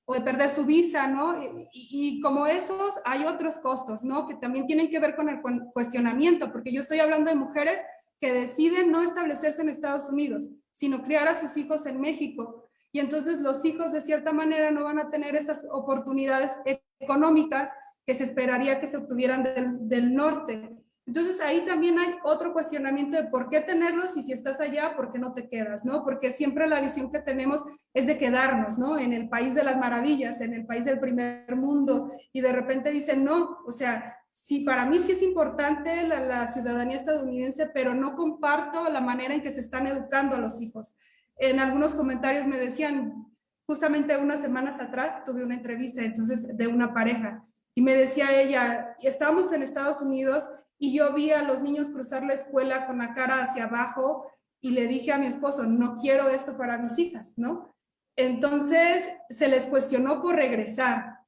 de perder su visa, ¿no? Y como esos, hay otros costos, ¿no?, que también tienen que ver con el cuestionamiento, porque yo estoy hablando de mujeres que deciden no establecerse en Estados Unidos, sino criar a sus hijos en México. Y entonces los hijos, de cierta manera, no van a tener estas oportunidades económicas que se esperaría que se obtuvieran del norte. Entonces ahí también hay otro cuestionamiento de por qué tenerlos y si estás allá, ¿por qué no te quedas?, ¿no? Porque siempre la visión que tenemos es de quedarnos, ¿no?, en el país de las maravillas, en el país del primer mundo, y de repente dicen, no, o sea, sí, para mí sí es importante la ciudadanía estadounidense, pero no comparto la manera en que se están educando a los hijos. En algunos comentarios me decían, justamente unas semanas atrás tuve una entrevista entonces de una pareja, y me decía ella, estábamos en Estados Unidos y yo vi a los niños cruzar la escuela con la cara hacia abajo y le dije a mi esposo, no quiero esto para mis hijas, ¿no? Entonces se les cuestionó por regresar,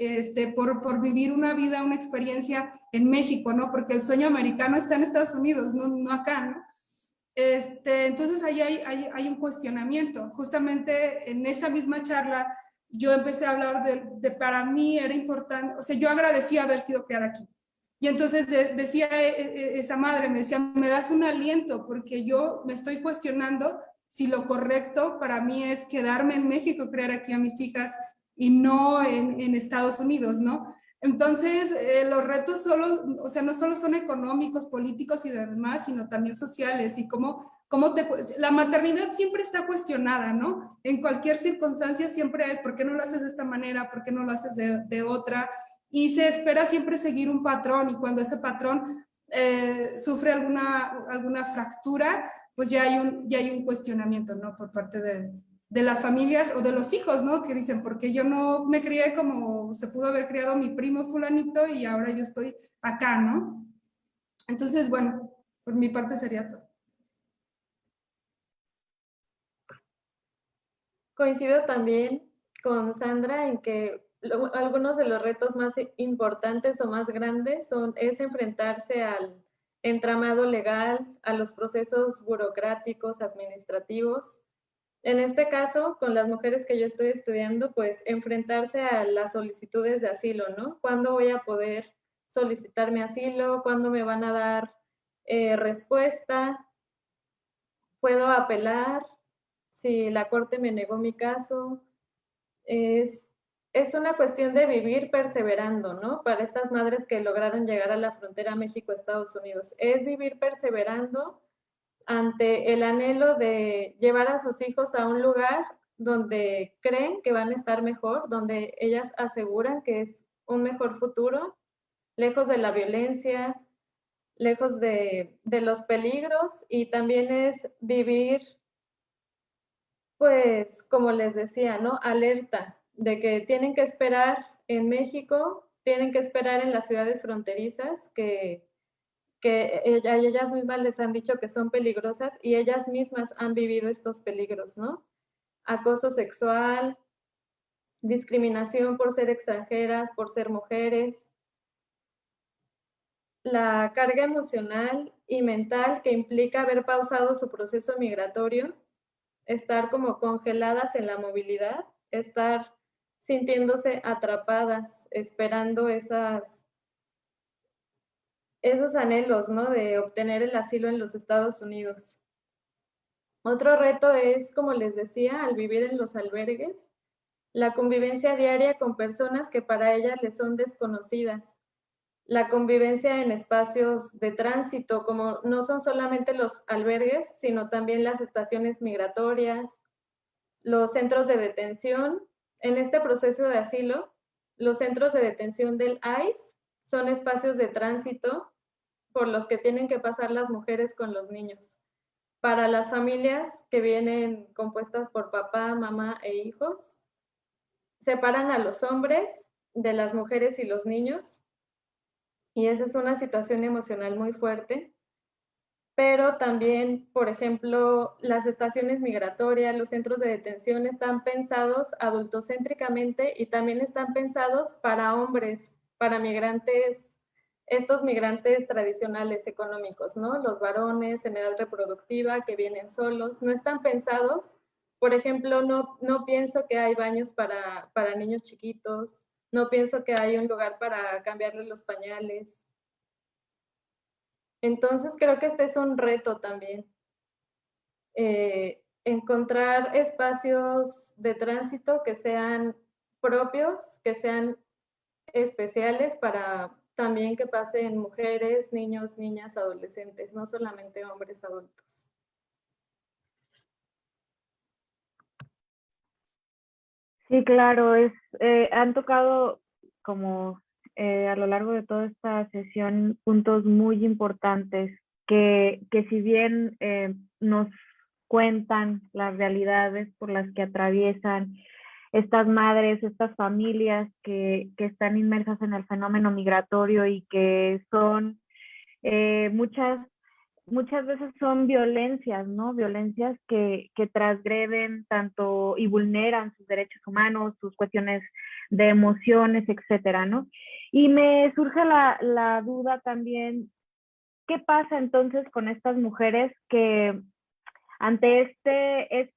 por vivir una vida, una experiencia en México, ¿no? Porque el sueño americano está en Estados Unidos, no acá, ¿no? Entonces ahí hay un cuestionamiento. Justamente en esa misma charla yo empecé a hablar de para mí era importante, o sea, yo agradecía haber sido criada aquí. Y entonces decía esa madre, me decía, me das un aliento porque yo me estoy cuestionando si lo correcto para mí es quedarme en México, criar aquí a mis hijas y no en Estados Unidos, ¿no? Entonces, los retos solo, o sea, no solo son económicos, políticos y demás, sino también sociales y la maternidad siempre está cuestionada, ¿no? En cualquier circunstancia siempre hay, ¿por qué no lo haces de esta manera? ¿Por qué no lo haces de otra? Y se espera siempre seguir un patrón y cuando ese patrón sufre alguna fractura, pues ya hay un cuestionamiento, ¿no? Por parte de las familias o de los hijos, ¿no? Que dicen, porque yo no me crié como se pudo haber criado mi primo fulanito y ahora yo estoy acá, ¿no? Entonces, bueno, por mi parte sería todo. Coincido también con Sandra en que algunos de los retos más importantes o más grandes es enfrentarse al entramado legal, a los procesos burocráticos, administrativos. En este caso, con las mujeres que yo estoy estudiando, pues enfrentarse a las solicitudes de asilo, ¿no? ¿Cuándo voy a poder solicitar mi asilo? ¿Cuándo me van a dar respuesta? ¿Puedo apelar? Si la corte me negó mi caso. Es una cuestión de vivir perseverando, ¿no? Para estas madres que lograron llegar a la frontera México-Estados Unidos. Es vivir perseverando ante el anhelo de llevar a sus hijos a un lugar donde creen que van a estar mejor, donde ellas aseguran que es un mejor futuro, lejos de la violencia, lejos de los peligros, y también es vivir, pues, como les decía, ¿no? Alerta de que tienen que esperar en México, tienen que esperar en las ciudades fronterizas, que ellas mismas les han dicho que son peligrosas y ellas mismas han vivido estos peligros, ¿no? Acoso sexual, discriminación por ser extranjeras, por ser mujeres, la carga emocional y mental que implica haber pausado su proceso migratorio, estar como congeladas en la movilidad, estar sintiéndose atrapadas, esperando esos anhelos, ¿no? De obtener el asilo en los Estados Unidos. Otro reto es, como les decía, al vivir en los albergues, la convivencia diaria con personas que para ellas les son desconocidas, la convivencia en espacios de tránsito, como no son solamente los albergues, sino también las estaciones migratorias, los centros de detención. En este proceso de asilo, los centros de detención del ICE son espacios de tránsito por los que tienen que pasar las mujeres con los niños. Para las familias que vienen compuestas por papá, mamá e hijos, separan a los hombres de las mujeres y los niños, y esa es una situación emocional muy fuerte. Pero también, por ejemplo, las estaciones migratorias, los centros de detención están pensados adultocéntricamente y también están pensados para hombres, para migrantes estos migrantes tradicionales económicos, ¿no? Los varones en edad reproductiva que vienen solos, no están pensados. Por ejemplo, no pienso que hay baños para niños chiquitos, no pienso que hay un lugar para cambiarles los pañales. Entonces creo que este es un reto también. Encontrar espacios de tránsito que sean propios, que sean especiales para también que pasen mujeres, niños, niñas, adolescentes, no solamente hombres adultos. Sí, claro, han tocado como a lo largo de toda esta sesión puntos muy importantes que si bien nos cuentan las realidades por las que atraviesan estas madres, estas familias que están inmersas en el fenómeno migratorio y que son muchas veces son violencias, ¿no? Violencias que transgreden tanto y vulneran sus derechos humanos, sus cuestiones de emociones, etcétera, ¿no? Y me surge la duda también, ¿qué pasa entonces con estas mujeres que ante este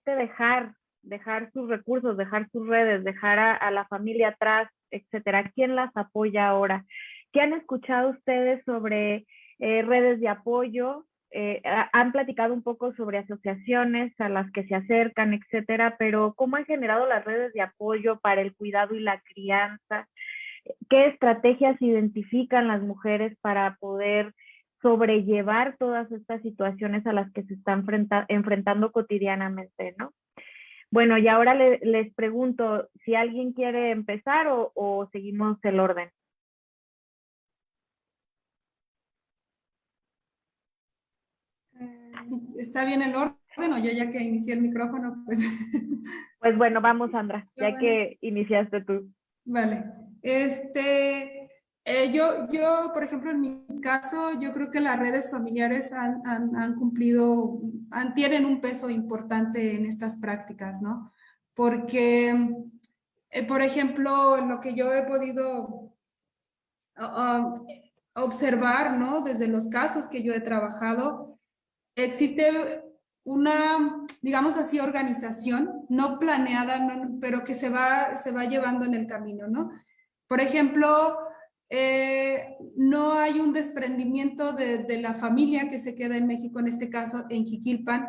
dejar sus recursos, dejar sus redes, dejar a la familia atrás, etcétera? ¿Quién las apoya ahora? ¿Qué han escuchado ustedes sobre redes de apoyo? Han platicado un poco sobre asociaciones a las que se acercan, etcétera, pero ¿cómo han generado las redes de apoyo para el cuidado y la crianza? ¿Qué estrategias identifican las mujeres para poder sobrellevar todas estas situaciones a las que se están enfrentando cotidianamente, ¿no? Bueno, y ahora les pregunto si alguien quiere empezar o seguimos el orden. Sí, ¿está bien el orden o yo ya que inicié el micrófono? Pues, pues bueno, vamos, Sandra, ya bueno, que iniciaste tú. Vale. Yo, por ejemplo, en mi caso, yo creo que las redes familiares han cumplido, tienen un peso importante en estas prácticas, ¿no? Porque, por ejemplo, lo que yo he podido observar, ¿no? Desde los casos que yo he trabajado, existe una, digamos así, organización no planeada, pero que se va llevando en el camino, ¿no? Por ejemplo, no hay un desprendimiento de la familia que se queda en México, en este caso en Jiquilpan.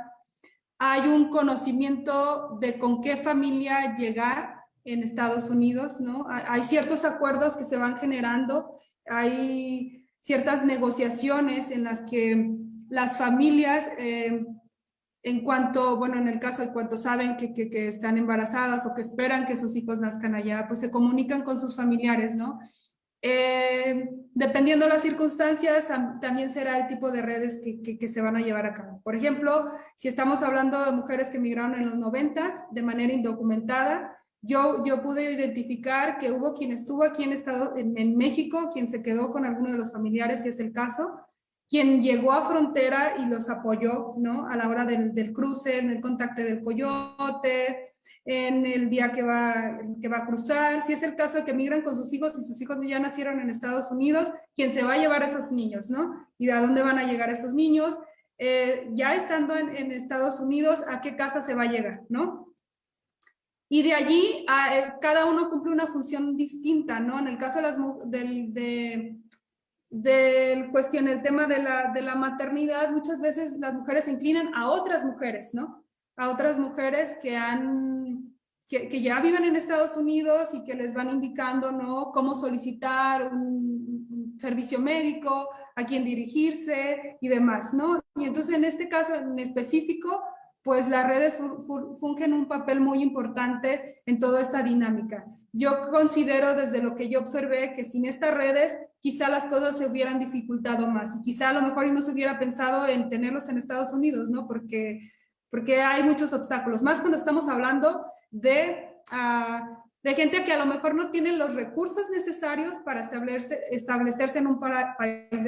Hay un conocimiento de con qué familia llegar en Estados Unidos, ¿no? Hay ciertos acuerdos que se van generando, hay ciertas negociaciones en las que las familias, en cuanto, bueno, en el caso de cuanto saben que están embarazadas o que esperan que sus hijos nazcan allá, pues se comunican con sus familiares, ¿no? Dependiendo de las circunstancias, también será el tipo de redes que se van a llevar a cabo. Por ejemplo, si estamos hablando de mujeres que migraron en los 90s de manera indocumentada, yo pude identificar que hubo quien estuvo aquí en México, quien se quedó con alguno de los familiares, si es el caso, quien llegó a frontera y los apoyó, ¿no? A la hora del cruce, en el contacto del coyote, en el día que va a cruzar. Si es el caso de que migran con sus hijos y sus hijos ya nacieron en Estados Unidos, ¿quién se va a llevar a esos niños, no? ¿Y a dónde van a llegar esos niños? Ya estando en Estados Unidos, ¿a qué casa se va a llegar, no? Y de allí, cada uno cumple una función distinta, ¿no? En el caso de el tema de la maternidad, muchas veces las mujeres se inclinan a otras mujeres, ¿no? A otras mujeres que ya viven en Estados Unidos y que les van indicando, ¿no? Cómo solicitar un servicio médico, a quién dirigirse y demás, ¿no? Y entonces en este caso en específico, pues las redes fungen un papel muy importante en toda esta dinámica. Yo considero desde lo que yo observé que sin estas redes quizá las cosas se hubieran dificultado más y quizá a lo mejor no se hubiera pensado en tenerlos en Estados Unidos, ¿no? Porque hay muchos obstáculos, más cuando estamos hablando de gente que a lo mejor no tiene los recursos necesarios para establecerse en un país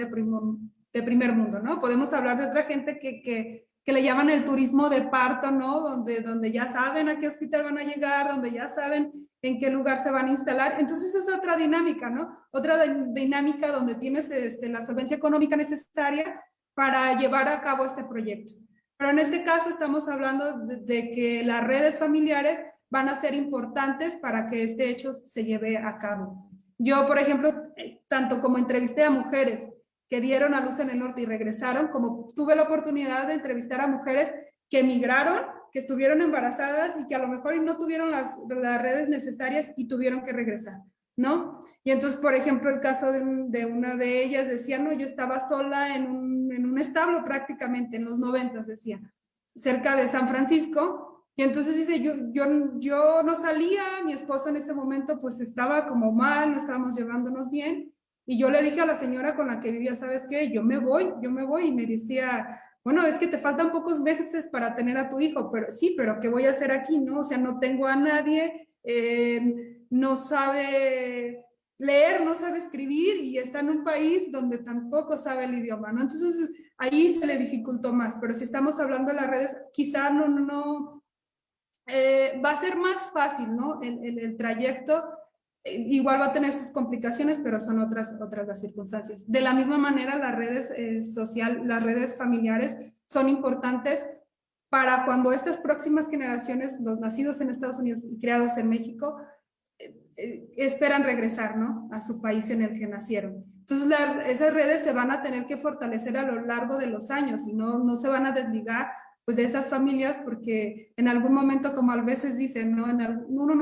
de primer mundo, ¿no? Podemos hablar de otra gente que que le llaman el turismo de parto, ¿no? Donde ya saben a qué hospital van a llegar, donde ya saben en qué lugar se van a instalar. Entonces es otra dinámica, ¿no? Otra dinámica donde tienes la solvencia económica necesaria para llevar a cabo este proyecto. Pero en este caso estamos hablando de que las redes familiares van a ser importantes para que este hecho se lleve a cabo. Yo, por ejemplo, tanto como entrevisté a mujeres que dieron a luz en el norte y regresaron, como tuve la oportunidad de entrevistar a mujeres que emigraron, que estuvieron embarazadas y que a lo mejor no tuvieron las redes necesarias y tuvieron que regresar, ¿no? Y entonces, por ejemplo, el caso de una de ellas decía, no, yo estaba sola en un establo prácticamente, en los 90, decía, cerca de San Francisco, y entonces dice, yo no salía, mi esposo en ese momento pues estaba como mal, no estábamos llevándonos bien, y yo le dije a la señora con la que vivía, ¿sabes qué? Yo me voy, y me decía, bueno, es que te faltan pocos meses para tener a tu hijo, pero sí, pero ¿qué voy a hacer aquí, no? O sea, no tengo a nadie, no sabe leer, no sabe escribir y está en un país donde tampoco sabe el idioma, ¿no? Entonces, ahí se le dificultó más, pero si estamos hablando de las redes, quizá no va a ser más fácil, ¿no? El trayecto igual va a tener sus complicaciones, pero son otras las circunstancias. De la misma manera, las redes las redes familiares son importantes para cuando estas próximas generaciones, los nacidos en Estados Unidos y criados en México, esperan regresar, ¿no? A su país en el que nacieron. Entonces, esas redes se van a tener que fortalecer a lo largo de los años y no se van a desligar pues de esas familias porque en algún momento, como a veces dicen, ¿no? Uno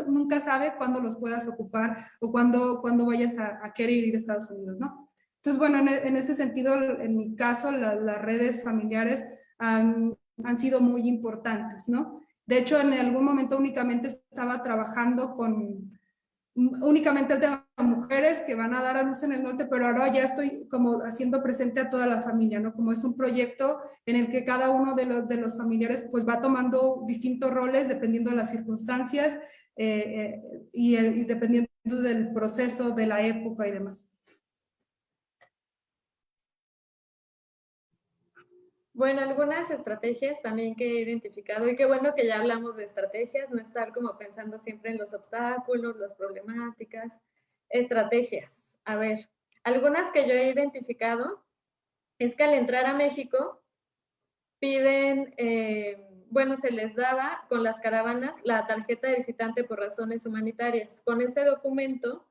nunca sabe cuándo los puedas ocupar o cuándo vayas a querer ir a Estados Unidos, ¿no? Entonces, bueno, en ese sentido, en mi caso, las redes familiares han sido muy importantes, ¿no? De hecho, en algún momento únicamente estaba trabajando únicamente el tema de mujeres que van a dar a luz en el norte, pero ahora ya estoy como haciendo presente a toda la familia, ¿no? Como es un proyecto en el que cada uno de los familiares pues va tomando distintos roles dependiendo de las circunstancias y dependiendo del proceso, de la época y demás. Bueno, algunas estrategias también que he identificado, y qué bueno que ya hablamos de estrategias, no estar como pensando siempre en los obstáculos, las problemáticas, estrategias. A ver, algunas que yo he identificado es que al entrar a México piden, bueno, se les daba con las caravanas la tarjeta de visitante por razones humanitarias. Con ese documento,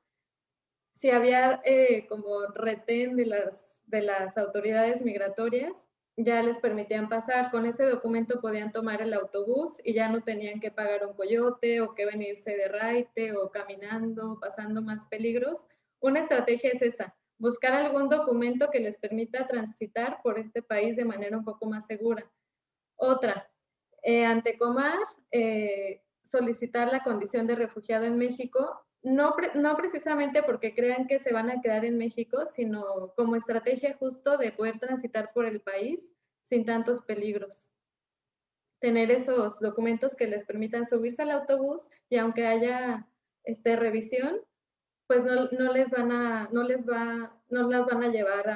si había como retén de las autoridades migratorias, ya les permitían pasar. Con ese documento podían tomar el autobús y ya no tenían que pagar un coyote o que venirse de raite o caminando, pasando más peligros. Una estrategia es esa, buscar algún documento que les permita transitar por este país de manera un poco más segura. Otra, ante Comar, solicitar la condición de refugiado en México, no precisamente porque crean que se van a quedar en México, sino como estrategia justo de poder transitar por el país sin tantos peligros. Tener esos documentos que les permitan subirse al autobús y aunque haya revisión, pues no las van a llevar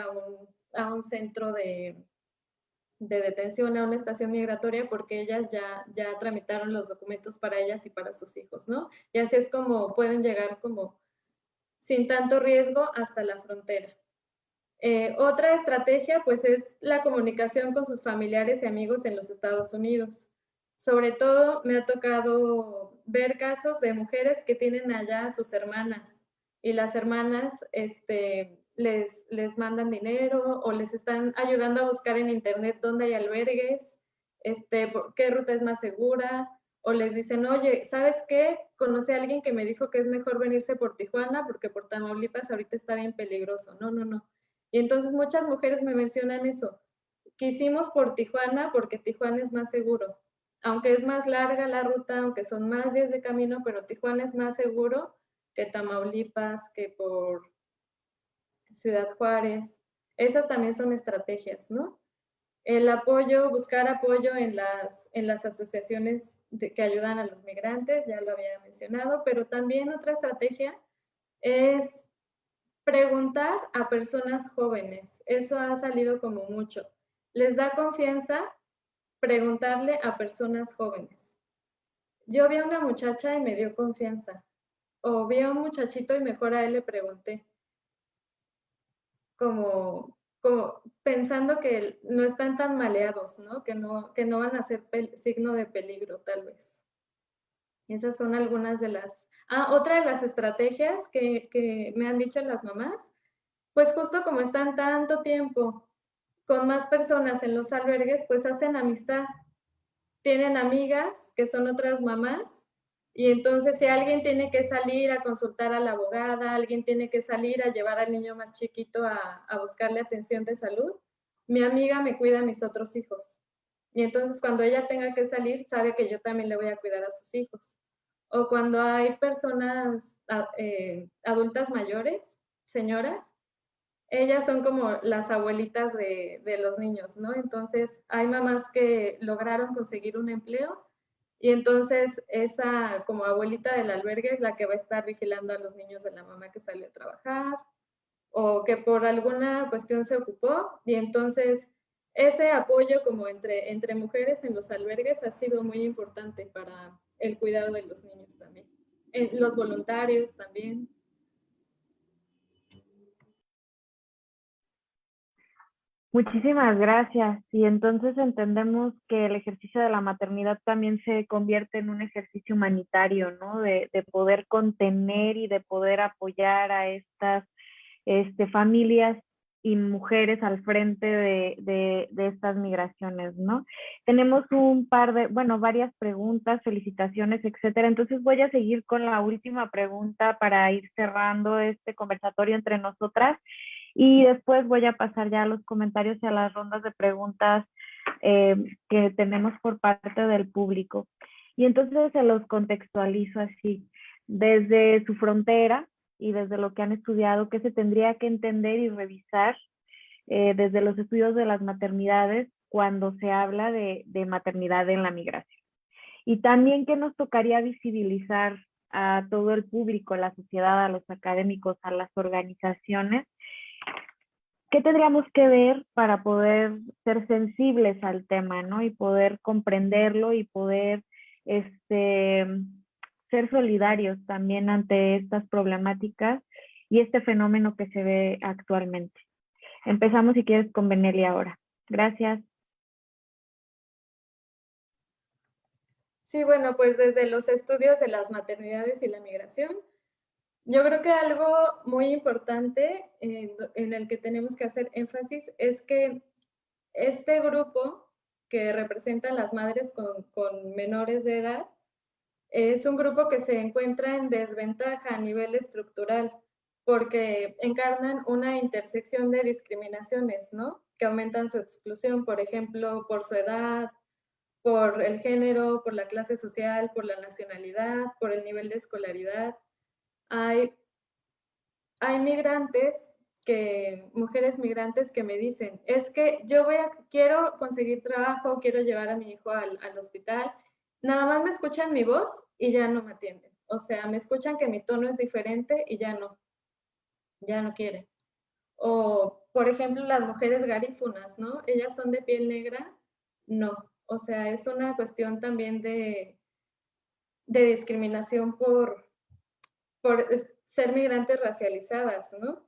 a un centro de detención, a una estación migratoria, porque ellas ya tramitaron los documentos para ellas y para sus hijos, ¿no? Y así es como pueden llegar como sin tanto riesgo hasta la frontera. Otra estrategia, pues, es la comunicación con sus familiares y amigos en los Estados Unidos. Sobre todo, me ha tocado ver casos de mujeres que tienen allá a sus hermanas y las hermanas les mandan dinero o les están ayudando a buscar en internet dónde hay albergues, qué ruta es más segura, o les dicen, oye, ¿sabes qué? Conocí a alguien que me dijo que es mejor venirse por Tijuana porque por Tamaulipas ahorita está bien peligroso. No. Y entonces muchas mujeres me mencionan eso. Quisimos por Tijuana porque Tijuana es más seguro. Aunque es más larga la ruta, aunque son más días de camino, pero Tijuana es más seguro que Tamaulipas, que por Ciudad Juárez. Esas también son estrategias, ¿no? El apoyo, buscar apoyo en las asociaciones que ayudan a los migrantes, ya lo había mencionado, pero también otra estrategia es preguntar a personas jóvenes. Eso ha salido como mucho. Les da confianza preguntarle a personas jóvenes. Yo vi a una muchacha y me dio confianza. O vi a un muchachito y mejor a él le pregunté. Como pensando que no están tan maleados, ¿no? Que no van a ser signo de peligro, tal vez. Esas son algunas de las... otra de las estrategias que me han dicho las mamás, pues justo como están tanto tiempo con más personas en los albergues, pues hacen amistad. Tienen amigas que son otras mamás, y entonces si alguien tiene que salir a consultar a la abogada, alguien tiene que salir a llevar al niño más chiquito a buscarle atención de salud, mi amiga me cuida a mis otros hijos. Y entonces cuando ella tenga que salir, sabe que yo también le voy a cuidar a sus hijos. O cuando hay personas adultas mayores, señoras, ellas son como las abuelitas de los niños, ¿no? Entonces, hay mamás que lograron conseguir un empleo y entonces esa como abuelita del albergue es la que va a estar vigilando a los niños de la mamá que salió a trabajar o que por alguna cuestión se ocupó, y entonces ese apoyo como entre mujeres en los albergues ha sido muy importante para el cuidado de los niños también. Los voluntarios también. Muchísimas gracias. Y entonces entendemos que el ejercicio de la maternidad también se convierte en un ejercicio humanitario, ¿no? De poder contener y de poder apoyar a estas familias y mujeres al frente de estas migraciones, ¿no? Tenemos varias preguntas, felicitaciones, etcétera. Entonces voy a seguir con la última pregunta para ir cerrando este conversatorio entre nosotras. Y después voy a pasar ya a los comentarios y a las rondas de preguntas que tenemos por parte del público. Y entonces se los contextualizo así. Desde su frontera y desde lo que han estudiado, qué se tendría que entender y revisar desde los estudios de las maternidades cuando se habla de maternidad en la migración. Y también qué nos tocaría visibilizar a todo el público, a la sociedad, a los académicos, a las organizaciones. ¿Qué tendríamos que ver para poder ser sensibles al tema, ¿no? Y poder comprenderlo y poder ser solidarios también ante estas problemáticas y este fenómeno que se ve actualmente? Empezamos, si quieres, con Benelli ahora. Gracias. Sí, bueno, pues desde los estudios de las maternidades y la migración, yo creo que algo muy importante en el que tenemos que hacer énfasis es que este grupo que representan las madres con menores de edad es un grupo que se encuentra en desventaja a nivel estructural porque encarnan una intersección de discriminaciones, ¿no? Que aumentan su exclusión, por ejemplo, por su edad, por el género, por la clase social, por la nacionalidad, por el nivel de escolaridad. Hay migrantes, mujeres migrantes que me dicen, es que quiero conseguir trabajo, quiero llevar a mi hijo al hospital, nada más me escuchan mi voz y ya no me atienden. O sea, me escuchan que mi tono es diferente y ya no quieren. O, por ejemplo, las mujeres garífunas, ¿no? Ellas son de piel negra, no. O sea, es una cuestión también de discriminación por ser migrantes racializadas, ¿no?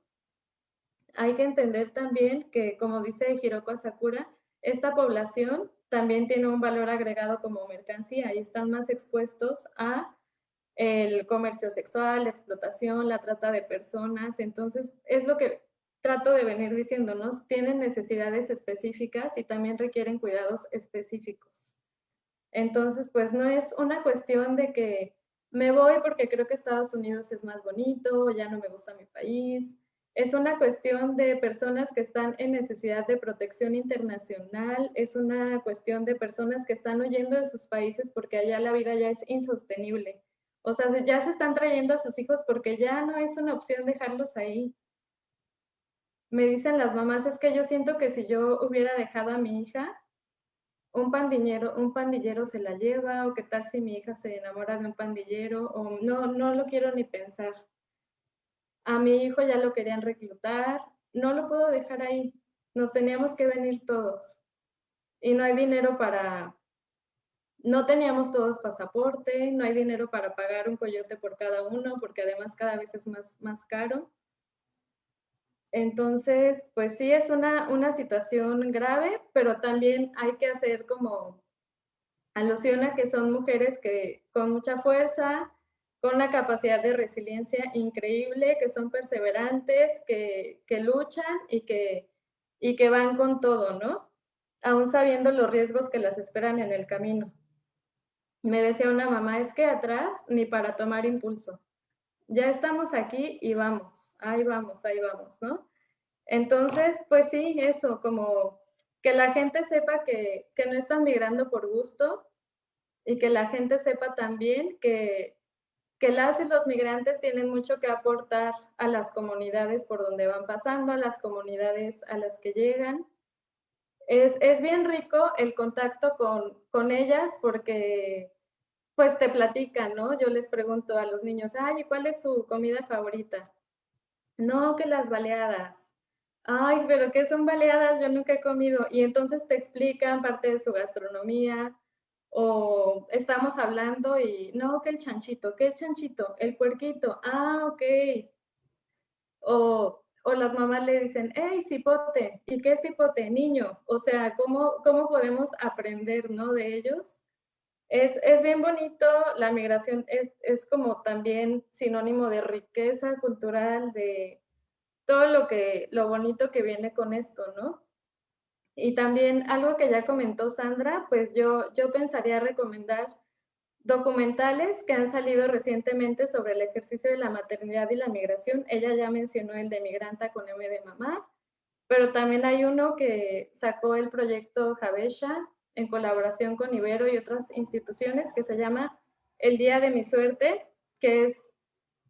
Hay que entender también que, como dice Hiroko Asakura, esta población también tiene un valor agregado como mercancía y están más expuestos a el comercio sexual, la explotación, la trata de personas. Entonces, es lo que trato de venir diciéndonos, tienen necesidades específicas y también requieren cuidados específicos. Entonces, pues no es una cuestión de que me voy porque creo que Estados Unidos es más bonito, ya no me gusta mi país. Es una cuestión de personas que están en necesidad de protección internacional, es una cuestión de personas que están huyendo de sus países porque allá la vida ya es insostenible. O sea, ya se están trayendo a sus hijos porque ya no es una opción dejarlos ahí. Me dicen las mamás, es que yo siento que si yo hubiera dejado a mi hija, un pandillero se la lleva, o qué tal si mi hija se enamora de un pandillero, o no lo quiero ni pensar. A mi hijo ya lo querían reclutar, no lo puedo dejar ahí, nos teníamos que venir todos. y no hay dinero para, no teníamos todos pasaporte, no hay dinero para pagar un coyote por cada uno, porque además cada vez es más caro. Entonces, pues sí, es una situación grave, pero también hay que hacer como alusión a que son mujeres que con mucha fuerza, con una capacidad de resiliencia increíble, que son perseverantes, que luchan y que van con todo, ¿no? Aún sabiendo los riesgos que las esperan en el camino. Me decía una mamá, es que atrás ni para tomar impulso. Ya estamos aquí y vamos, ¿no? Entonces, pues sí, eso, como que la gente sepa que no están migrando por gusto y que la gente sepa también que las y los migrantes tienen mucho que aportar a las comunidades por donde van pasando, a las comunidades a las que llegan. Es bien rico el contacto con ellas porque pues te platican, ¿no? Yo les pregunto a los niños, ay, ¿cuál es su comida favorita? No, que las baleadas. Ay, pero ¿qué son baleadas? Yo nunca he comido. Y entonces te explican parte de su gastronomía o estamos hablando y, no, que el chanchito. ¿Qué es chanchito? El puerquito. Ah, ok. O las mamás le dicen, hey, cipote. ¿Y qué es cipote? Niño. O sea, ¿cómo podemos aprender, ¿no? De ellos. Es bien bonito, la migración es como también sinónimo de riqueza cultural, de todo lo bonito que viene con esto, ¿no? Y también algo que ya comentó Sandra, pues yo pensaría recomendar documentales que han salido recientemente sobre el ejercicio de la maternidad y la migración. Ella ya mencionó el de Migranta con M de mamá, pero también hay uno que sacó el proyecto Javesha en colaboración con Ibero y otras instituciones que se llama El Día de mi Suerte, que es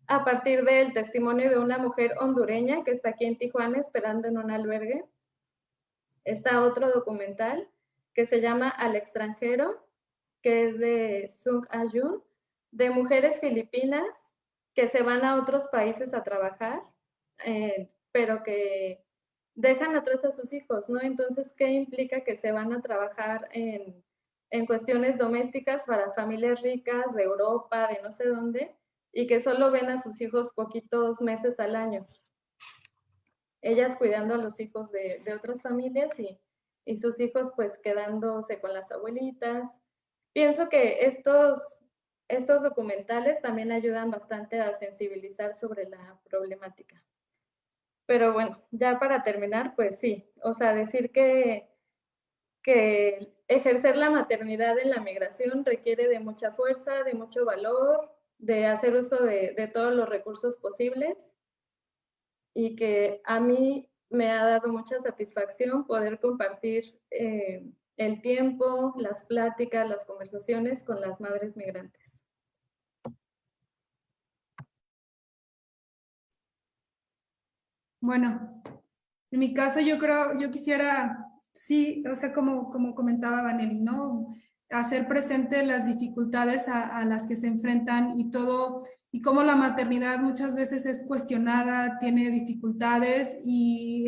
a partir del testimonio de una mujer hondureña que está aquí en Tijuana esperando en un albergue. Está otro documental que se llama Al extranjero, que es de Sung Ayun, de mujeres filipinas que se van a otros países a trabajar, pero que dejan atrás a sus hijos, ¿no? Entonces, ¿qué implica que se van a trabajar en cuestiones domésticas para familias ricas de Europa, de no sé dónde, y que solo ven a sus hijos poquitos meses al año? Ellas cuidando a los hijos de otras familias y sus hijos pues quedándose con las abuelitas. Pienso que estos documentales también ayudan bastante a sensibilizar sobre la problemática. Pero bueno, ya para terminar, pues sí, o sea, decir que ejercer la maternidad en la migración requiere de mucha fuerza, de mucho valor, de hacer uso de todos los recursos posibles y que a mí me ha dado mucha satisfacción poder compartir el tiempo, las pláticas, las conversaciones con las madres migrantes. Bueno, en mi caso yo quisiera, sí, o sea, como comentaba Vanelli, ¿no? Hacer presente las dificultades a las que se enfrentan y todo, y cómo la maternidad muchas veces es cuestionada, tiene dificultades y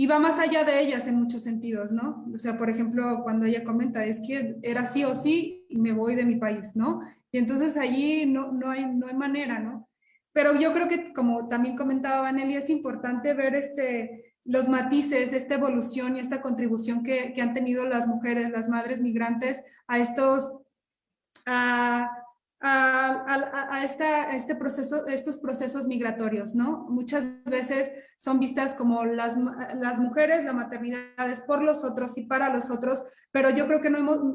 va más allá de ellas en muchos sentidos, ¿no? O sea, por ejemplo, cuando ella comenta, es que era sí o sí y me voy de mi país, ¿no? Y entonces allí no hay manera, ¿no? Pero yo creo que, como también comentaba Vanelli, es importante ver los matices, esta evolución y esta contribución que han tenido las mujeres, las madres migrantes a este proceso, estos procesos migratorios, ¿no? Muchas veces son vistas como las mujeres, la maternidad es por los otros y para los otros, pero yo creo que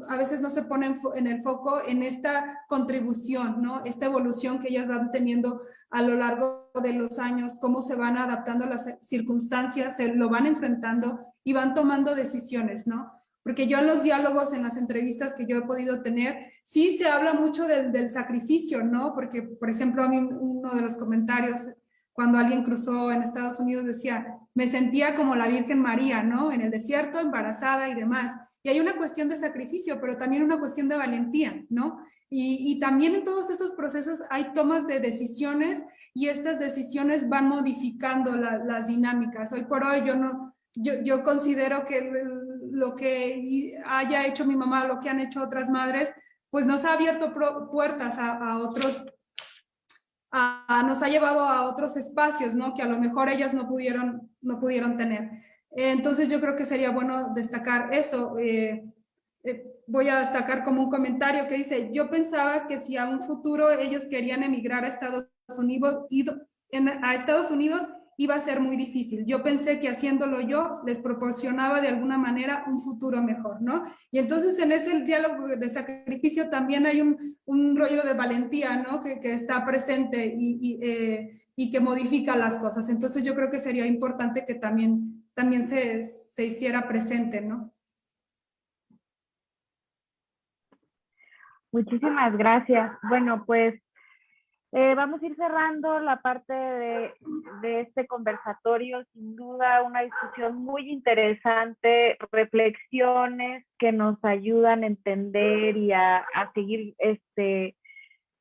a veces no se pone en el foco en esta contribución, ¿no? Esta evolución que ellas van teniendo a lo largo de los años, cómo se van adaptando a las circunstancias, se lo van enfrentando y van tomando decisiones, ¿no? Porque yo en los diálogos, en las entrevistas que yo he podido tener, sí se habla mucho del sacrificio, ¿no? Porque, por ejemplo, a mí uno de los comentarios, cuando alguien cruzó en Estados Unidos, decía, me sentía como la Virgen María, ¿no? En el desierto, embarazada y demás. Y hay una cuestión de sacrificio, pero también una cuestión de valentía, ¿no? Y también en todos estos procesos hay tomas de decisiones y estas decisiones van modificando las dinámicas. Hoy por hoy yo considero que lo que haya hecho mi mamá, lo que han hecho otras madres, pues nos ha abierto puertas a otros, nos ha llevado a otros espacios, ¿no? Que a lo mejor ellas no pudieron tener. Entonces yo creo que sería bueno destacar eso. Voy a destacar como un comentario que dice, yo pensaba que si a un futuro ellos querían emigrar a Estados Unidos, iba a ser muy difícil. Yo pensé que haciéndolo yo les proporcionaba de alguna manera un futuro mejor, ¿no? Y entonces en ese diálogo de sacrificio también hay un rollo de valentía, ¿no? Que está presente y que modifica las cosas. Entonces yo creo que sería importante que también se hiciera presente, ¿no? Muchísimas gracias. Bueno, pues vamos a ir cerrando la parte de este conversatorio. Sin duda, una discusión muy interesante, reflexiones que nos ayudan a entender y a seguir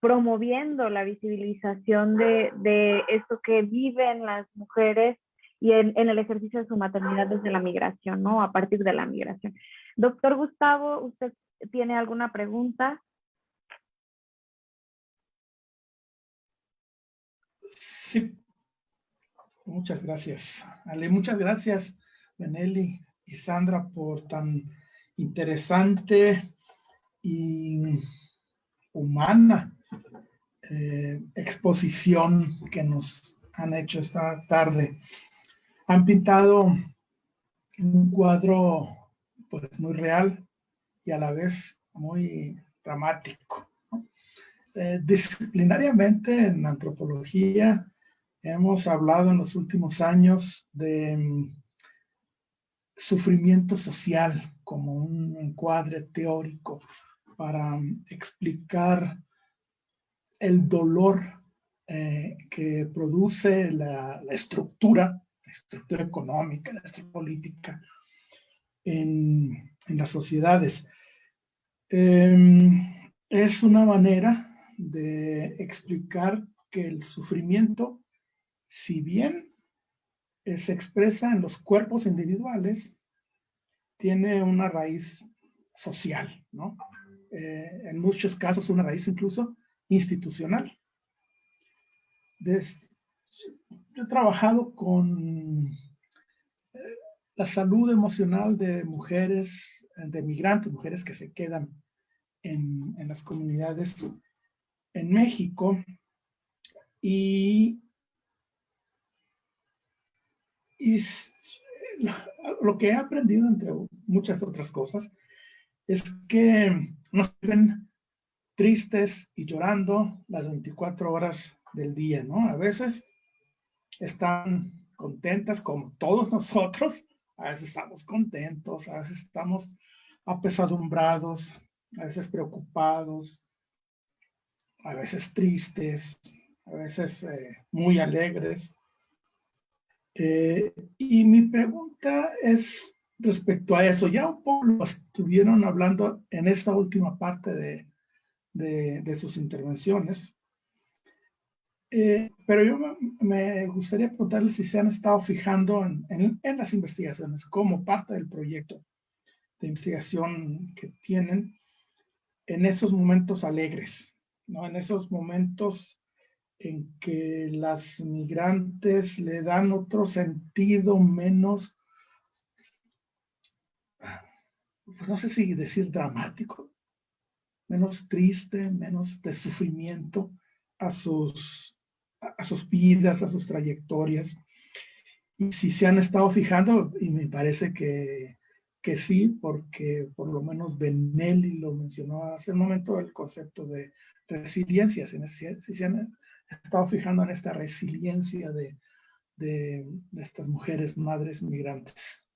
promoviendo la visibilización de esto que viven las mujeres y en el ejercicio de su maternidad desde la migración, ¿no? A partir de la migración. Doctor Gustavo, ¿usted tiene alguna pregunta? Sí, muchas gracias, Ale. Muchas gracias, Benelli y Sandra, por tan interesante y humana exposición que nos han hecho esta tarde. Han pintado un cuadro pues muy real y a la vez muy dramático, ¿no? Disciplinariamente en antropología hemos hablado en los últimos años de sufrimiento social como un encuadre teórico para explicar el dolor que produce la estructura económica, la estructura política en las sociedades. Es una manera de explicar que el sufrimiento, si bien se expresa en los cuerpos individuales, tiene una raíz social, ¿no? En muchos casos una raíz incluso institucional. Yo he trabajado con la salud emocional de mujeres, de migrantes, mujeres que se quedan en las comunidades en México, y lo que he aprendido, entre muchas otras cosas, es que nos ven tristes y llorando las 24 horas del día, ¿no? A veces están contentas como todos nosotros, a veces estamos contentos, a veces estamos apesadumbrados, a veces preocupados, a veces tristes, a veces muy alegres. Y mi pregunta es respecto a eso. Ya un poco lo estuvieron hablando en esta última parte de sus intervenciones. Pero yo me gustaría preguntarles si se han estado fijando en las investigaciones como parte del proyecto de investigación que tienen, en esos momentos alegres, ¿no? En esos momentos en que las migrantes le dan otro sentido menos, pues no sé si decir dramático, menos triste, menos de sufrimiento a sus vidas, a sus trayectorias. Y si se han estado fijando, y me parece que sí, porque por lo menos Benelli lo mencionó hace un momento, el concepto de resiliencia, si se han estado fijando en esta resiliencia de estas mujeres madres migrantes.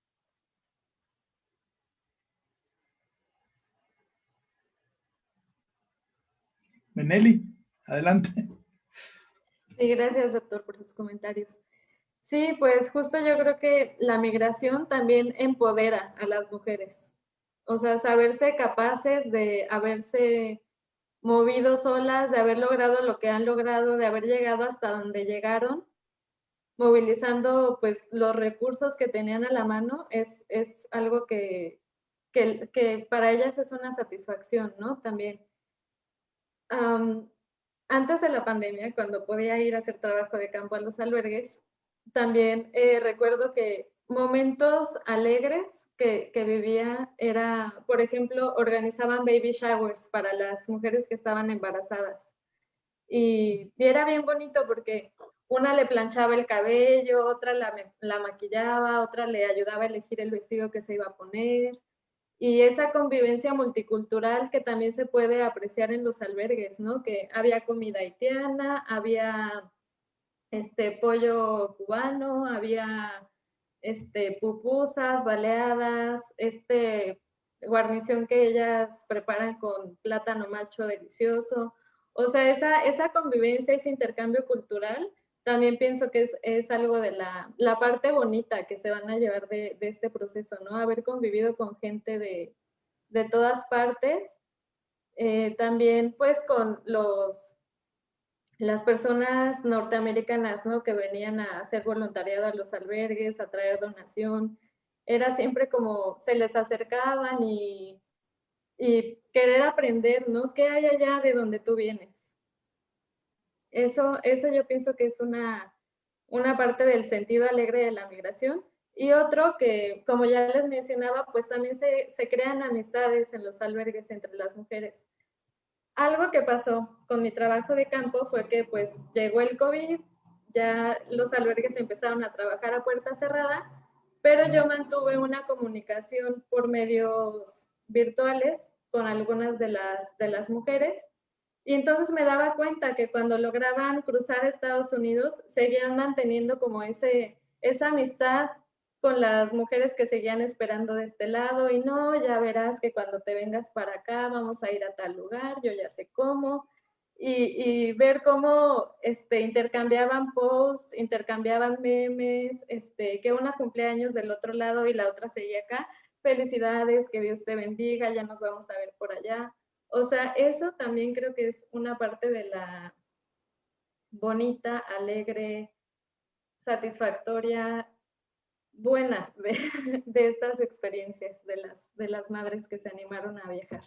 Benelli, adelante. Sí, gracias, doctor, por sus comentarios. Sí, pues justo yo creo que la migración también empodera a las mujeres. O sea, saberse capaces de haberse movido solas, de haber logrado lo que han logrado, de haber llegado hasta donde llegaron, movilizando pues los recursos que tenían a la mano, es algo que que para ellas es una satisfacción, ¿no? También. Antes de la pandemia, cuando podía ir a hacer trabajo de campo a los albergues, también recuerdo que momentos alegres que vivía era, por ejemplo, organizaban baby showers para las mujeres que estaban embarazadas. Y era bien bonito porque una le planchaba el cabello, otra la maquillaba, otra le ayudaba a elegir el vestido que se iba a poner. Y esa convivencia multicultural que también se puede apreciar en los albergues, ¿no? Que había comida haitiana, había pollo cubano, había pupusas, baleadas, guarnición que ellas preparan con plátano macho delicioso. O sea, esa convivencia, ese intercambio cultural, también pienso que es algo de la parte bonita que se van a llevar de este proceso, ¿no? Haber convivido con gente de todas partes. También, pues, con las personas norteamericanas, ¿no? Que venían a hacer voluntariado a los albergues, a traer donación. Era siempre como se les acercaban y querer aprender, ¿no? ¿Qué hay allá de donde tú vienes? Eso yo pienso que es una parte del sentido alegre de la migración. Y otro que, como ya les mencionaba, pues también se crean amistades en los albergues entre las mujeres. Algo que pasó con mi trabajo de campo fue que pues llegó el COVID, ya los albergues empezaron a trabajar a puerta cerrada, pero yo mantuve una comunicación por medios virtuales con algunas de las mujeres, y entonces me daba cuenta que cuando lograban cruzar Estados Unidos, seguían manteniendo como esa amistad con las mujeres que seguían esperando de este lado, y no, ya verás que cuando te vengas para acá vamos a ir a tal lugar, yo ya sé cómo, y ver cómo intercambiaban posts, intercambiaban memes, que una cumpleaños del otro lado y la otra seguía acá, felicidades, que Dios te bendiga, ya nos vamos a ver por allá. O sea, eso también creo que es una parte de la bonita, alegre, satisfactoria, buena de estas experiencias de las madres que se animaron a viajar.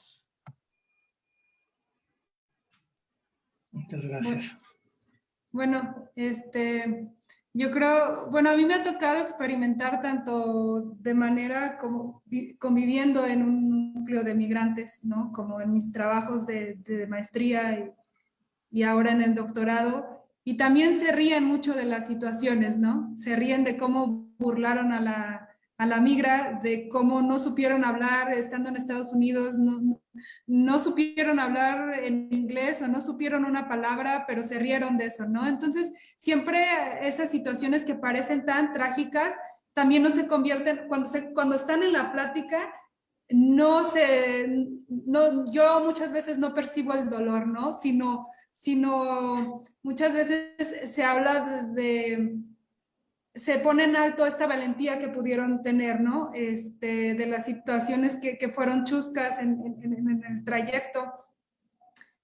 Muchas gracias. Bueno, yo creo, bueno, a mí me ha tocado experimentar tanto de manera como conviviendo en un núcleo de migrantes, ¿no? Como en mis trabajos de maestría y ahora en el doctorado. Y también se ríen mucho de las situaciones, ¿no? Se ríen de cómo burlaron a la migra, de cómo no supieron hablar estando en Estados Unidos, no supieron hablar en inglés o no supieron una palabra, pero se rieron de eso, ¿no? Entonces, siempre esas situaciones que parecen tan trágicas, también no se convierten, cuando están en la plática, yo muchas veces no percibo el dolor, ¿no? Sino muchas veces se habla se pone en alto esta valentía que pudieron tener, ¿no? De las situaciones que fueron chuscas en el trayecto.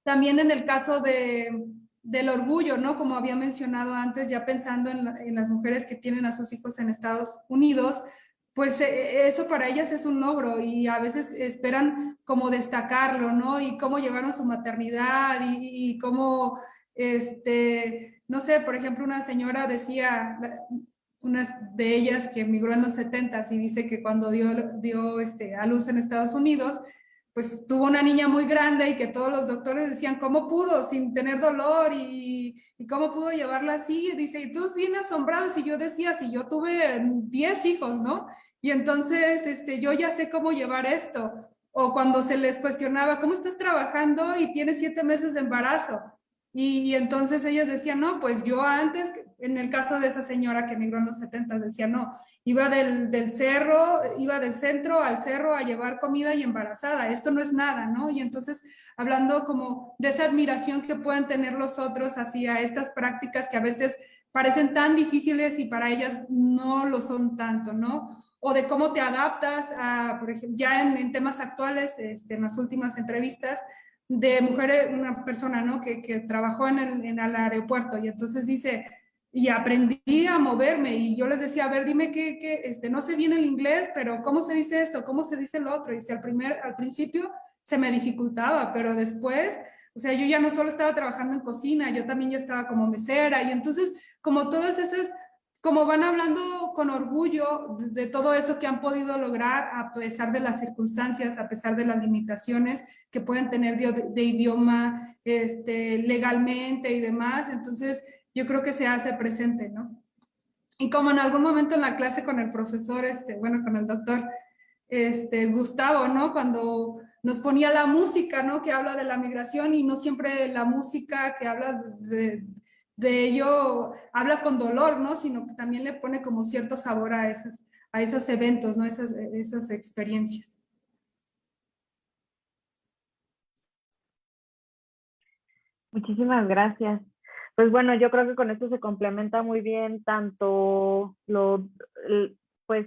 También en el caso del orgullo, ¿no? Como había mencionado antes, ya pensando en las mujeres que tienen a sus hijos en Estados Unidos, pues eso para ellas es un logro y a veces esperan como destacarlo, ¿no? Y cómo llevaron su maternidad y cómo, no sé, por ejemplo, una señora decía, una de ellas que emigró en los 70s y dice que cuando dio a luz en Estados Unidos, pues tuvo una niña muy grande y que todos los doctores decían, ¿cómo pudo sin tener dolor? Y ¿cómo pudo llevarla así? Y dice, y todos bien asombrados, y yo decía, si yo tuve 10 hijos, ¿no? Y entonces yo ya sé cómo llevar esto. O cuando se les cuestionaba, ¿cómo estás trabajando y tienes 7 meses de embarazo? Y entonces ellas decían, no, pues yo antes, en el caso de esa señora que emigró en los 70, decía, no, iba del centro al cerro a llevar comida y embarazada, esto no es nada, ¿no? Y entonces, hablando como de esa admiración que pueden tener los otros hacia estas prácticas que a veces parecen tan difíciles y para ellas no lo son tanto, ¿no? O de cómo te adaptas a, por ejemplo, ya en temas actuales, en las últimas entrevistas, de mujeres, una persona, ¿no? Que trabajó en el aeropuerto y entonces dice, y aprendí a moverme y yo les decía, a ver, dime no sé bien el inglés, pero ¿cómo se dice esto? ¿Cómo se dice lo otro? Y si al principio se me dificultaba, pero después, o sea, yo ya no solo estaba trabajando en cocina, yo también ya estaba como mesera y entonces como todas esas, como van hablando con orgullo de todo eso que han podido lograr a pesar de las circunstancias, a pesar de las limitaciones que pueden tener de idioma, legalmente y demás, entonces yo creo que se hace presente, ¿no? Y como en algún momento en la clase con el profesor, bueno, con el doctor Gustavo, ¿no? Cuando nos ponía la música, ¿no? Que habla de la migración y no siempre la música que habla de ello habla con dolor, ¿no? Sino que también le pone como cierto sabor a esos eventos, ¿no? Esas experiencias. Muchísimas gracias. Pues bueno, yo creo que con esto se complementa muy bien tanto pues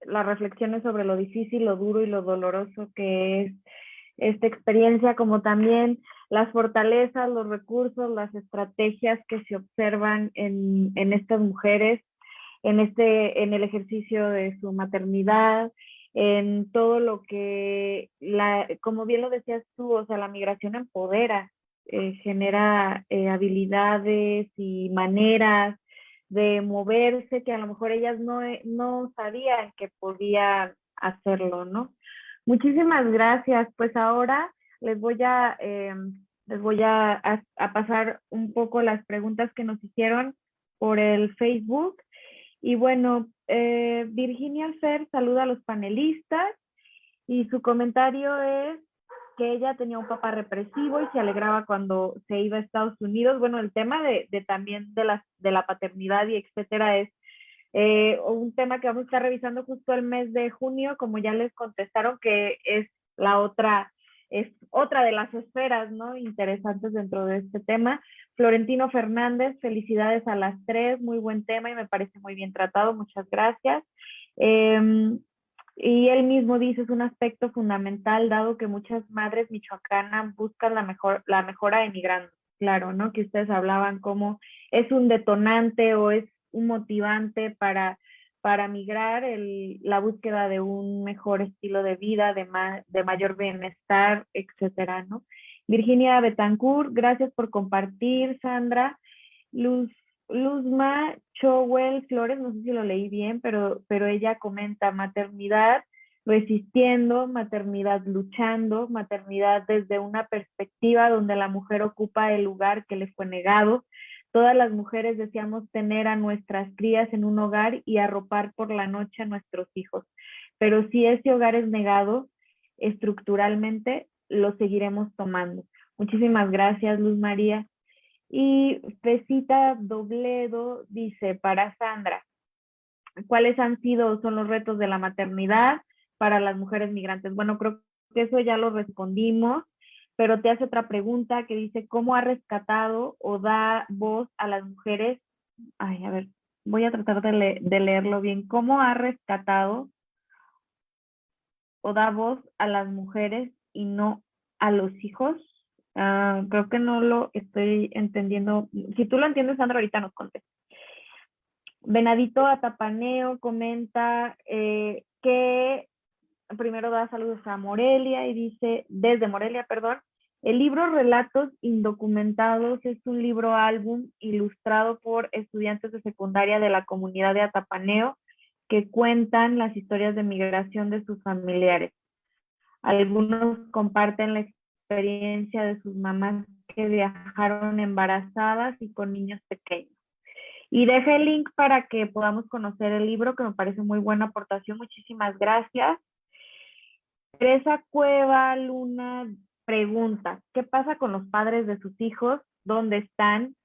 las reflexiones sobre lo difícil, lo duro y lo doloroso que es esta experiencia, como también las fortalezas, los recursos, las estrategias que se observan en estas mujeres, en el ejercicio de su maternidad, en todo lo que, como bien lo decías tú, o sea, la migración empodera, genera habilidades y maneras de moverse que a lo mejor ellas no sabían que podían hacerlo, ¿no? Muchísimas gracias. Pues ahora les voy a pasar un poco las preguntas que nos hicieron por el Facebook. Y bueno, Virginia Fer saluda a los panelistas y su comentario es que ella tenía un papá represivo y se alegraba cuando se iba a Estados Unidos. Bueno, el tema también de la paternidad y etcétera es un tema que vamos a estar revisando justo el mes de junio, como ya les contestaron, que es otra de las esferas, ¿no? Interesantes dentro de este tema. Florentino Fernández, felicidades a las tres, muy buen tema y me parece muy bien tratado, muchas gracias. Y él mismo dice, es un aspecto fundamental, dado que muchas madres michoacanas buscan la mejora emigrando. Claro, ¿no? Que ustedes hablaban como es un detonante o es un motivante para migrar, la búsqueda de un mejor estilo de vida, de mayor bienestar, etcétera, ¿no? Virginia Betancourt, gracias por compartir, Sandra. Luzma Chowell Flores, no sé si lo leí bien, pero ella comenta maternidad resistiendo, maternidad luchando, maternidad desde una perspectiva donde la mujer ocupa el lugar que le fue negado. Todas las mujeres deseamos tener a nuestras crías en un hogar y arropar por la noche a nuestros hijos. Pero si ese hogar es negado estructuralmente, lo seguiremos tomando. Muchísimas gracias, Luz María. Y Pesita Dobledo dice, para Sandra, ¿cuáles son los retos de la maternidad para las mujeres migrantes? Bueno, creo que eso ya lo respondimos, pero te hace otra pregunta que dice, ¿cómo ha rescatado o da voz a las mujeres? Ay, a ver, voy a tratar de leerlo bien. ¿Cómo ha rescatado o da voz a las mujeres y no a los hijos? Creo que no lo estoy entendiendo. Si tú lo entiendes, Sandra, ahorita nos contestas. Venadito Atapaneo comenta que primero da saludos a Morelia y dice, desde Morelia, perdón, el libro Relatos Indocumentados es un libro álbum ilustrado por estudiantes de secundaria de la comunidad de Atapaneo que cuentan las historias de migración de sus familiares. Algunos comparten la experiencia de sus mamás que viajaron embarazadas y con niños pequeños. Y deje el link para que podamos conocer el libro, que me parece muy buena aportación. Muchísimas gracias. Teresa Cueva Luna pregunta, ¿qué pasa con los padres de sus hijos? ¿Dónde están?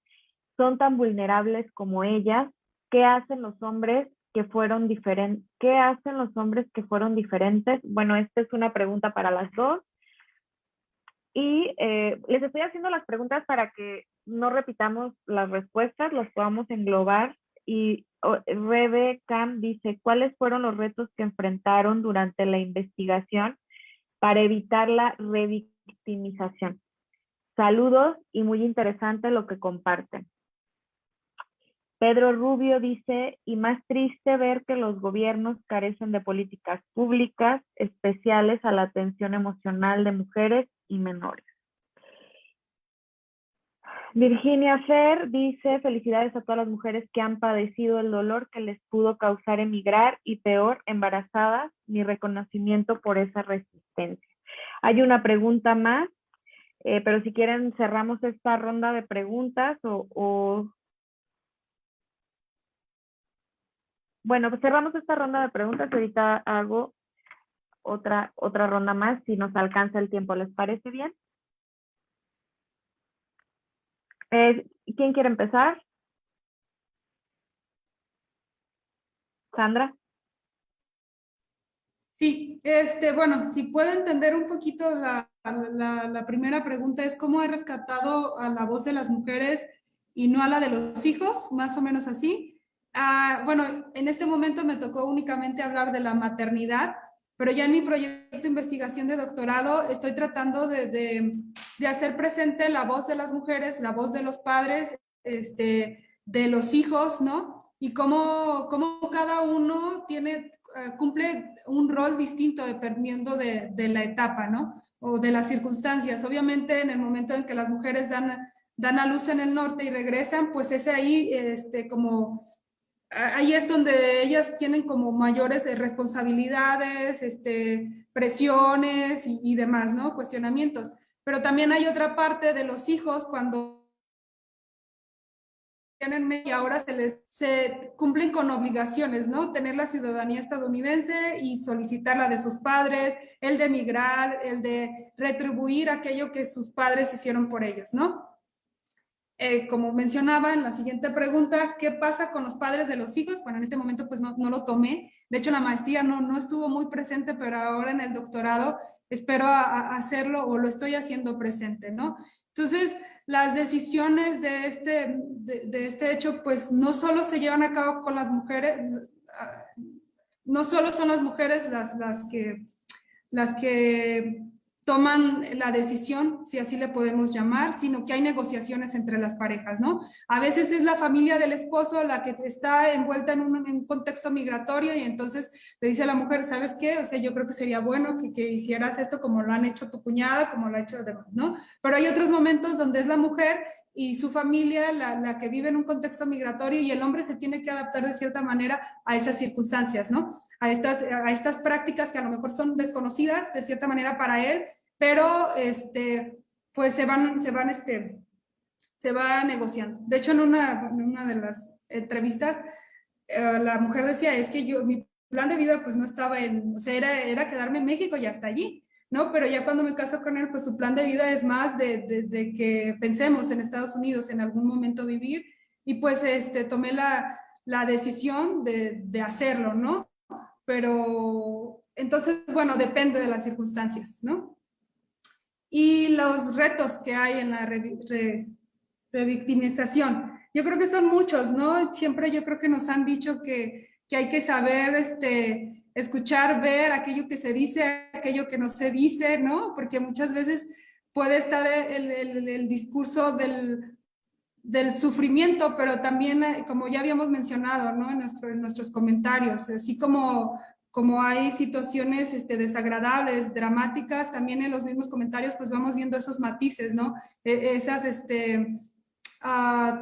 ¿Son tan vulnerables como ellas? ¿Qué hacen los hombres que fueron diferentes? ¿Qué hacen los hombres que fueron diferentes? Bueno, esta es una pregunta para las dos. Y les estoy haciendo las preguntas para que no repitamos las respuestas, las podamos englobar. Y Rebe Cam dice, ¿cuáles fueron los retos que enfrentaron durante la investigación para evitar la revictimización? Saludos y muy interesante lo que comparten. Pedro Rubio dice, y más triste ver que los gobiernos carecen de políticas públicas especiales a la atención emocional de mujeres y menores. Virginia Fer dice, felicidades a todas las mujeres que han padecido el dolor que les pudo causar emigrar y peor, embarazadas, mi reconocimiento por esa resistencia. Hay una pregunta más, pero si quieren cerramos esta ronda de preguntas Bueno, pues cerramos esta ronda de preguntas y ahorita hago otra ronda más si nos alcanza el tiempo. ¿Les parece bien? ¿Quién quiere empezar? Sandra. Sí, bueno, si puedo entender un poquito la primera pregunta es cómo he rescatado a la voz de las mujeres y no a la de los hijos, más o menos así. Bueno, en este momento me tocó únicamente hablar de la maternidad, pero ya en mi proyecto de investigación de doctorado estoy tratando de hacer presente la voz de las mujeres, la voz de los padres, de los hijos, ¿no? Y cómo cada uno cumple un rol distinto dependiendo de la etapa, ¿no? O de las circunstancias. Obviamente, en el momento en que las mujeres dan a luz en el norte y regresan, pues es ahí ahí es donde ellas tienen como mayores responsabilidades, presiones y demás, ¿no? Cuestionamientos. Pero también hay otra parte de los hijos cuando tienen media hora se cumplen con obligaciones, ¿no? Tener la ciudadanía estadounidense y solicitar la de sus padres, el de emigrar, el de retribuir aquello que sus padres hicieron por ellos, ¿no? Como mencionaba en la siguiente pregunta, ¿qué pasa con los padres de los hijos? Bueno, en este momento pues no lo tomé. De hecho, la maestría no estuvo muy presente, pero ahora en el doctorado espero hacerlo o lo estoy haciendo presente, ¿no? Entonces, las decisiones de este hecho, pues no solo se llevan a cabo con las mujeres, no solo son las mujeres las que toman la decisión, si así le podemos llamar, sino que hay negociaciones entre las parejas, ¿no? A veces es la familia del esposo la que está envuelta en un contexto migratorio y entonces le dice a la mujer, ¿sabes qué? O sea, yo creo que sería bueno que hicieras esto como lo han hecho tu cuñada, como lo ha hecho demás, ¿no? Pero hay otros momentos donde es la mujer y su familia la que vive en un contexto migratorio y el hombre se tiene que adaptar de cierta manera a esas circunstancias, ¿no? A estas prácticas que a lo mejor son desconocidas de cierta manera para él, pero pues se va negociando. De hecho, en una de las entrevistas, la mujer decía, es que mi plan de vida pues no estaba o sea, era quedarme en México y hasta allí, ¿no? Pero ya cuando me caso con él, pues su plan de vida es más de que pensemos en Estados Unidos en algún momento vivir y pues tomé la decisión de hacerlo, ¿no? Pero entonces, bueno, depende de las circunstancias, ¿no? Y los retos que hay en la revictimización. Yo creo que son muchos, ¿no? Siempre yo creo que nos han dicho que hay que saber escuchar, ver aquello que se dice, aquello que no se dice, ¿no? Porque muchas veces puede estar el discurso del sufrimiento, pero también, como ya habíamos mencionado, ¿no? En nuestros comentarios, así como hay situaciones desagradables, dramáticas, también en los mismos comentarios pues vamos viendo esos matices, ¿no? Esas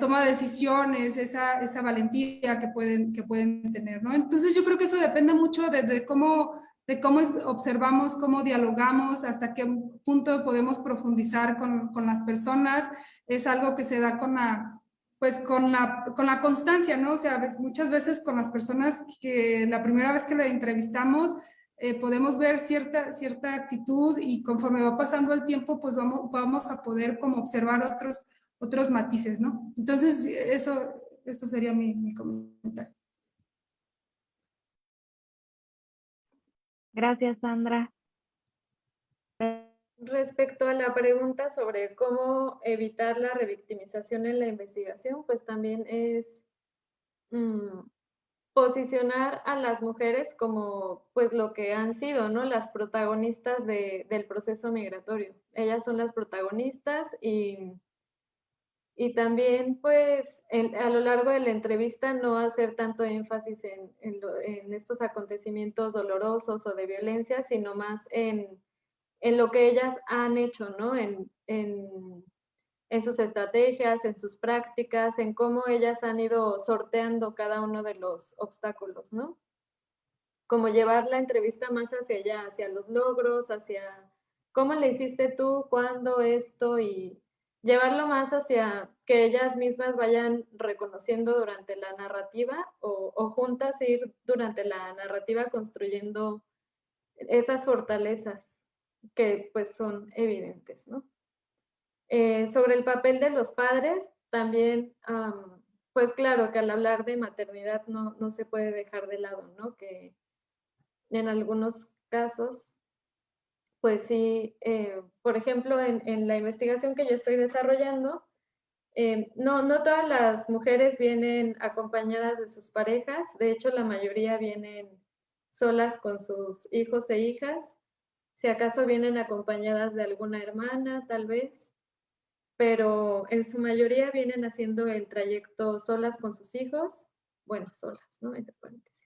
toma de decisiones, esa valentía que pueden tener, ¿no? Entonces yo creo que eso depende mucho de cómo observamos, cómo dialogamos, hasta qué punto podemos profundizar con las personas. Es algo que se da con la constancia, ¿no? O sea, muchas veces con las personas que la primera vez que la entrevistamos, podemos ver cierta actitud y conforme va pasando el tiempo, pues vamos a poder como observar otros matices, ¿no? Entonces, eso sería mi comentario. Gracias, Sandra. Respecto a la pregunta sobre cómo evitar la revictimización en la investigación, pues también es posicionar a las mujeres como pues lo que han sido, ¿no? Las protagonistas del proceso migratorio. Ellas son las protagonistas y Y también, pues, a lo largo de la entrevista no hacer tanto énfasis en estos acontecimientos dolorosos o de violencia, sino más en lo que ellas han hecho, ¿no? En sus estrategias, en sus prácticas, en cómo ellas han ido sorteando cada uno de los obstáculos, ¿no? Como llevar la entrevista más hacia allá, hacia los logros, hacia cómo le hiciste tú, cuándo, esto, y llevarlo más hacia que ellas mismas vayan reconociendo durante la narrativa o juntas ir durante la narrativa construyendo esas fortalezas que pues son evidentes, ¿no? Sobre el papel de los padres, también, pues claro que al hablar de maternidad no se puede dejar de lado, ¿no? Que en algunos casos, pues sí, por ejemplo, en la investigación que yo estoy desarrollando, no todas las mujeres vienen acompañadas de sus parejas, de hecho la mayoría vienen solas con sus hijos e hijas, si acaso vienen acompañadas de alguna hermana, tal vez, pero en su mayoría vienen haciendo el trayecto solas con sus hijos, bueno, solas, ¿no? Entre paréntesis.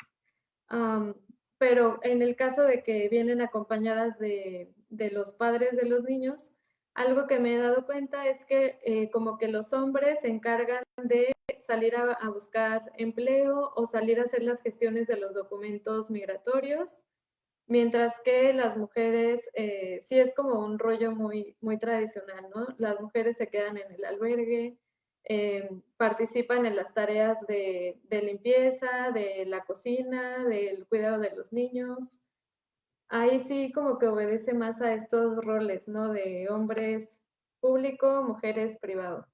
Pero en el caso de que vienen acompañadas de los padres de los niños, algo que me he dado cuenta es que como que los hombres se encargan de salir a buscar empleo o salir a hacer las gestiones de los documentos migratorios, mientras que las mujeres, sí es como un rollo muy, muy tradicional, ¿no? Las mujeres se quedan en el albergue, participan en las tareas de limpieza, de la cocina, del cuidado de los niños. Ahí sí como que obedece más a estos roles, ¿no? De hombres público, mujeres privado.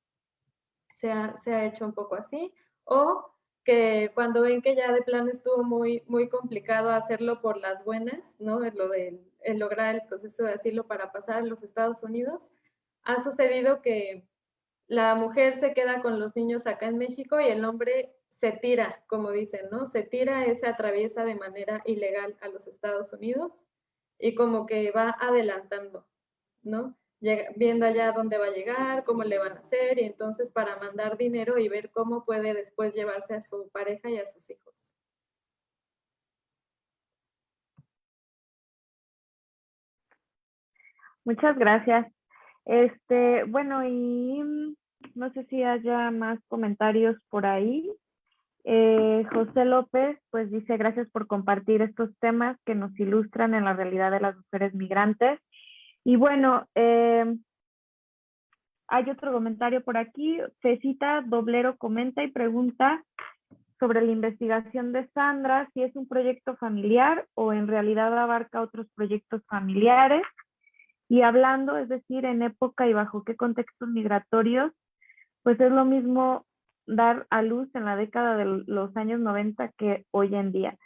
Se ha hecho un poco así. O que cuando ven que ya de plano estuvo muy, muy complicado hacerlo por las buenas, ¿no? Lo de lograr el proceso de asilo para pasar a los Estados Unidos, ha sucedido que la mujer se queda con los niños acá en México y el hombre se tira, como dicen, ¿no? Se tira, se atraviesa de manera ilegal a los Estados Unidos y como que va adelantando, ¿no? Viendo allá dónde va a llegar, cómo le van a hacer, y entonces para mandar dinero y ver cómo puede después llevarse a su pareja y a sus hijos. Muchas gracias. Bueno, y no sé si haya más comentarios por ahí. José López, pues dice, gracias por compartir estos temas que nos ilustran en la realidad de las mujeres migrantes. Y bueno, hay otro comentario por aquí. Cecita Doblero comenta y pregunta sobre la investigación de Sandra, si es un proyecto familiar o en realidad abarca otros proyectos familiares. Y hablando, es decir, en época y bajo qué contextos migratorios, pues es lo mismo dar a luz en la década de los años 90 que hoy en día.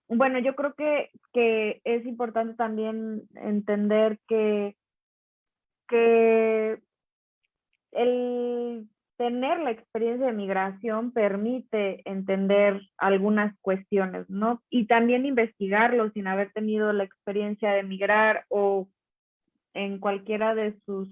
Bueno, yo creo que es importante también entender que el tener la experiencia de migración permite entender algunas cuestiones, ¿no? Y también investigarlo sin haber tenido la experiencia de migrar o en cualquiera de sus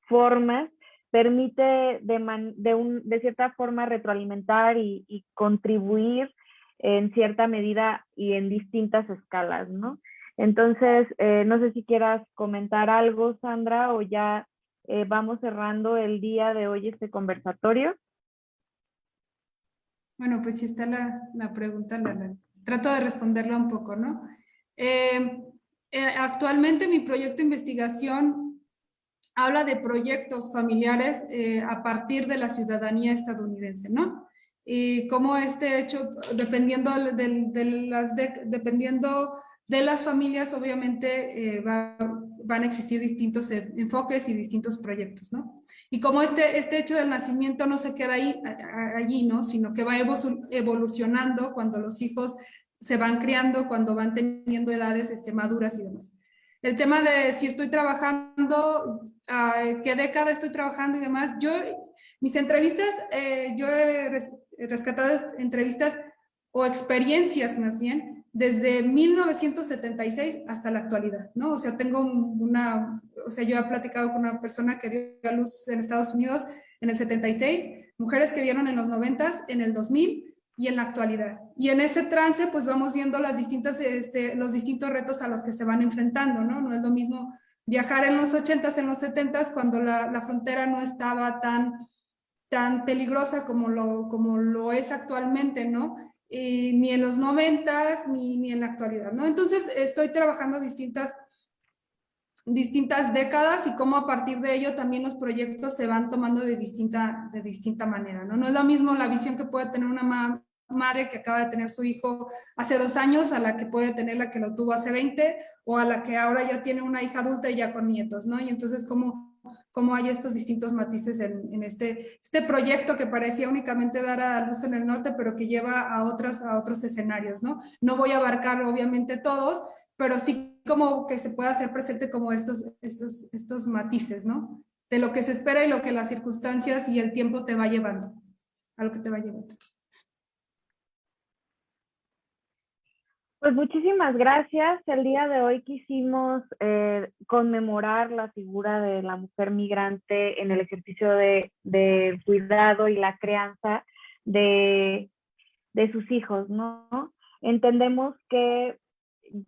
formas, permite de cierta forma retroalimentar y contribuir en cierta medida y en distintas escalas, ¿no? Entonces, no sé si quieras comentar algo, Sandra, o ya vamos cerrando el día de hoy este conversatorio. Bueno, pues sí está la pregunta, trato de responderla un poco, ¿no? Actualmente mi proyecto de investigación habla de proyectos familiares a partir de la ciudadanía estadounidense, ¿no? Y cómo este hecho, dependiendo dependiendo de las familias, obviamente van a existir distintos enfoques y distintos proyectos, ¿no? Y como este hecho del nacimiento no se queda allí, ¿no? Sino que va evolucionando cuando los hijos se van criando, cuando van teniendo edades maduras y demás. El tema de si estoy trabajando, qué década estoy trabajando y demás, mis entrevistas, yo he rescatado entrevistas o experiencias más bien desde 1976 hasta la actualidad, ¿no? O sea, yo he platicado con una persona que dio a luz en Estados Unidos en el 76, mujeres que vieron en los 90s, en el 2000 y en la actualidad. Y en ese trance, pues vamos viendo los distintos retos a los que se van enfrentando, ¿no? No es lo mismo viajar en los 80s, en los 70s, cuando la frontera no estaba tan peligrosa como lo es actualmente, ¿no? Ni en los 90s, ni en la actualidad, ¿no? Entonces, estoy trabajando distintas décadas y cómo a partir de ello también los proyectos se van tomando de distinta manera, ¿no? No es lo mismo la visión que puede tener una madre que acaba de tener su hijo hace 2 años a la que puede tener la que lo tuvo hace 20 o a la que ahora ya tiene una hija adulta y ya con nietos, ¿no? Y entonces cómo hay estos distintos matices en este proyecto que parecía únicamente dar a luz en el norte, pero que lleva a otros escenarios, ¿no? No voy a abarcar obviamente todos, pero sí como que se pueda hacer presente como estos matices, ¿no? De lo que se espera y lo que las circunstancias y el tiempo te va llevando, a lo que te va llevando. Pues muchísimas gracias. El día de hoy quisimos conmemorar la figura de la mujer migrante en el ejercicio de cuidado y la crianza de sus hijos, ¿no? Entendemos que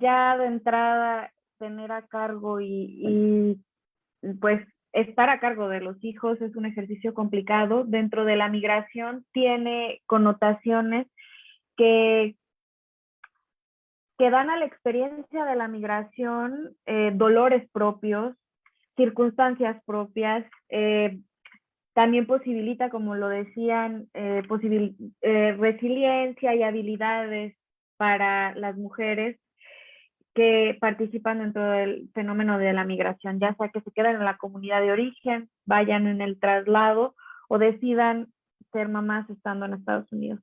ya de entrada tener a cargo y pues estar a cargo de los hijos es un ejercicio complicado. Dentro de la migración tiene connotaciones que dan a la experiencia de la migración dolores propios, circunstancias propias, también posibilita, como lo decían, resiliencia y habilidades para las mujeres que participan dentro del fenómeno de la migración, ya sea que se queden en la comunidad de origen, vayan en el traslado o decidan ser mamás estando en Estados Unidos.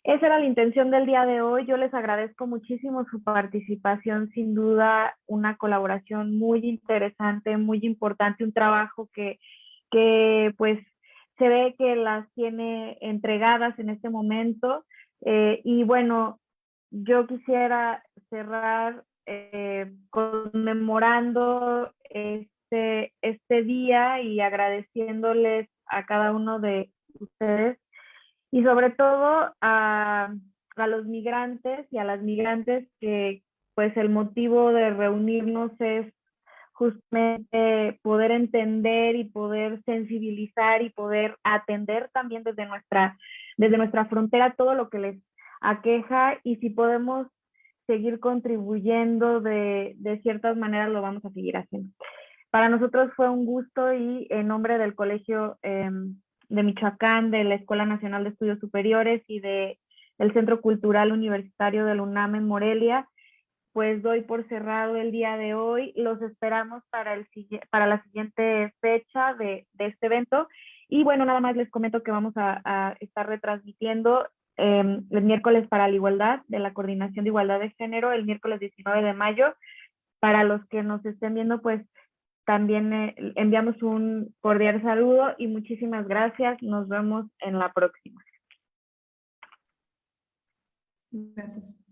Esa era la intención del día de hoy. Yo les agradezco muchísimo su participación, sin duda una colaboración muy interesante, muy importante, un trabajo que pues se ve que las tiene entregadas en este momento. Y bueno, yo quisiera cerrar conmemorando este día y agradeciéndoles a cada uno de ustedes y sobre todo a los migrantes y a las migrantes que pues el motivo de reunirnos es justamente poder entender y poder sensibilizar y poder atender también desde nuestra frontera todo lo que les aqueja, y si podemos seguir contribuyendo de ciertas maneras lo vamos a seguir haciendo. Para nosotros fue un gusto y en nombre del Colegio de Michoacán, de la Escuela Nacional de Estudios Superiores y del Centro Cultural Universitario de la UNAM en Morelia, pues doy por cerrado el día de hoy. Los esperamos para la siguiente fecha de este evento. Y bueno, nada más les comento que vamos a estar retransmitiendo el miércoles para la igualdad de la Coordinación de Igualdad de Género, el miércoles 19 de mayo. Para los que nos estén viendo, pues también enviamos un cordial saludo y muchísimas gracias. Nos vemos en la próxima. Gracias.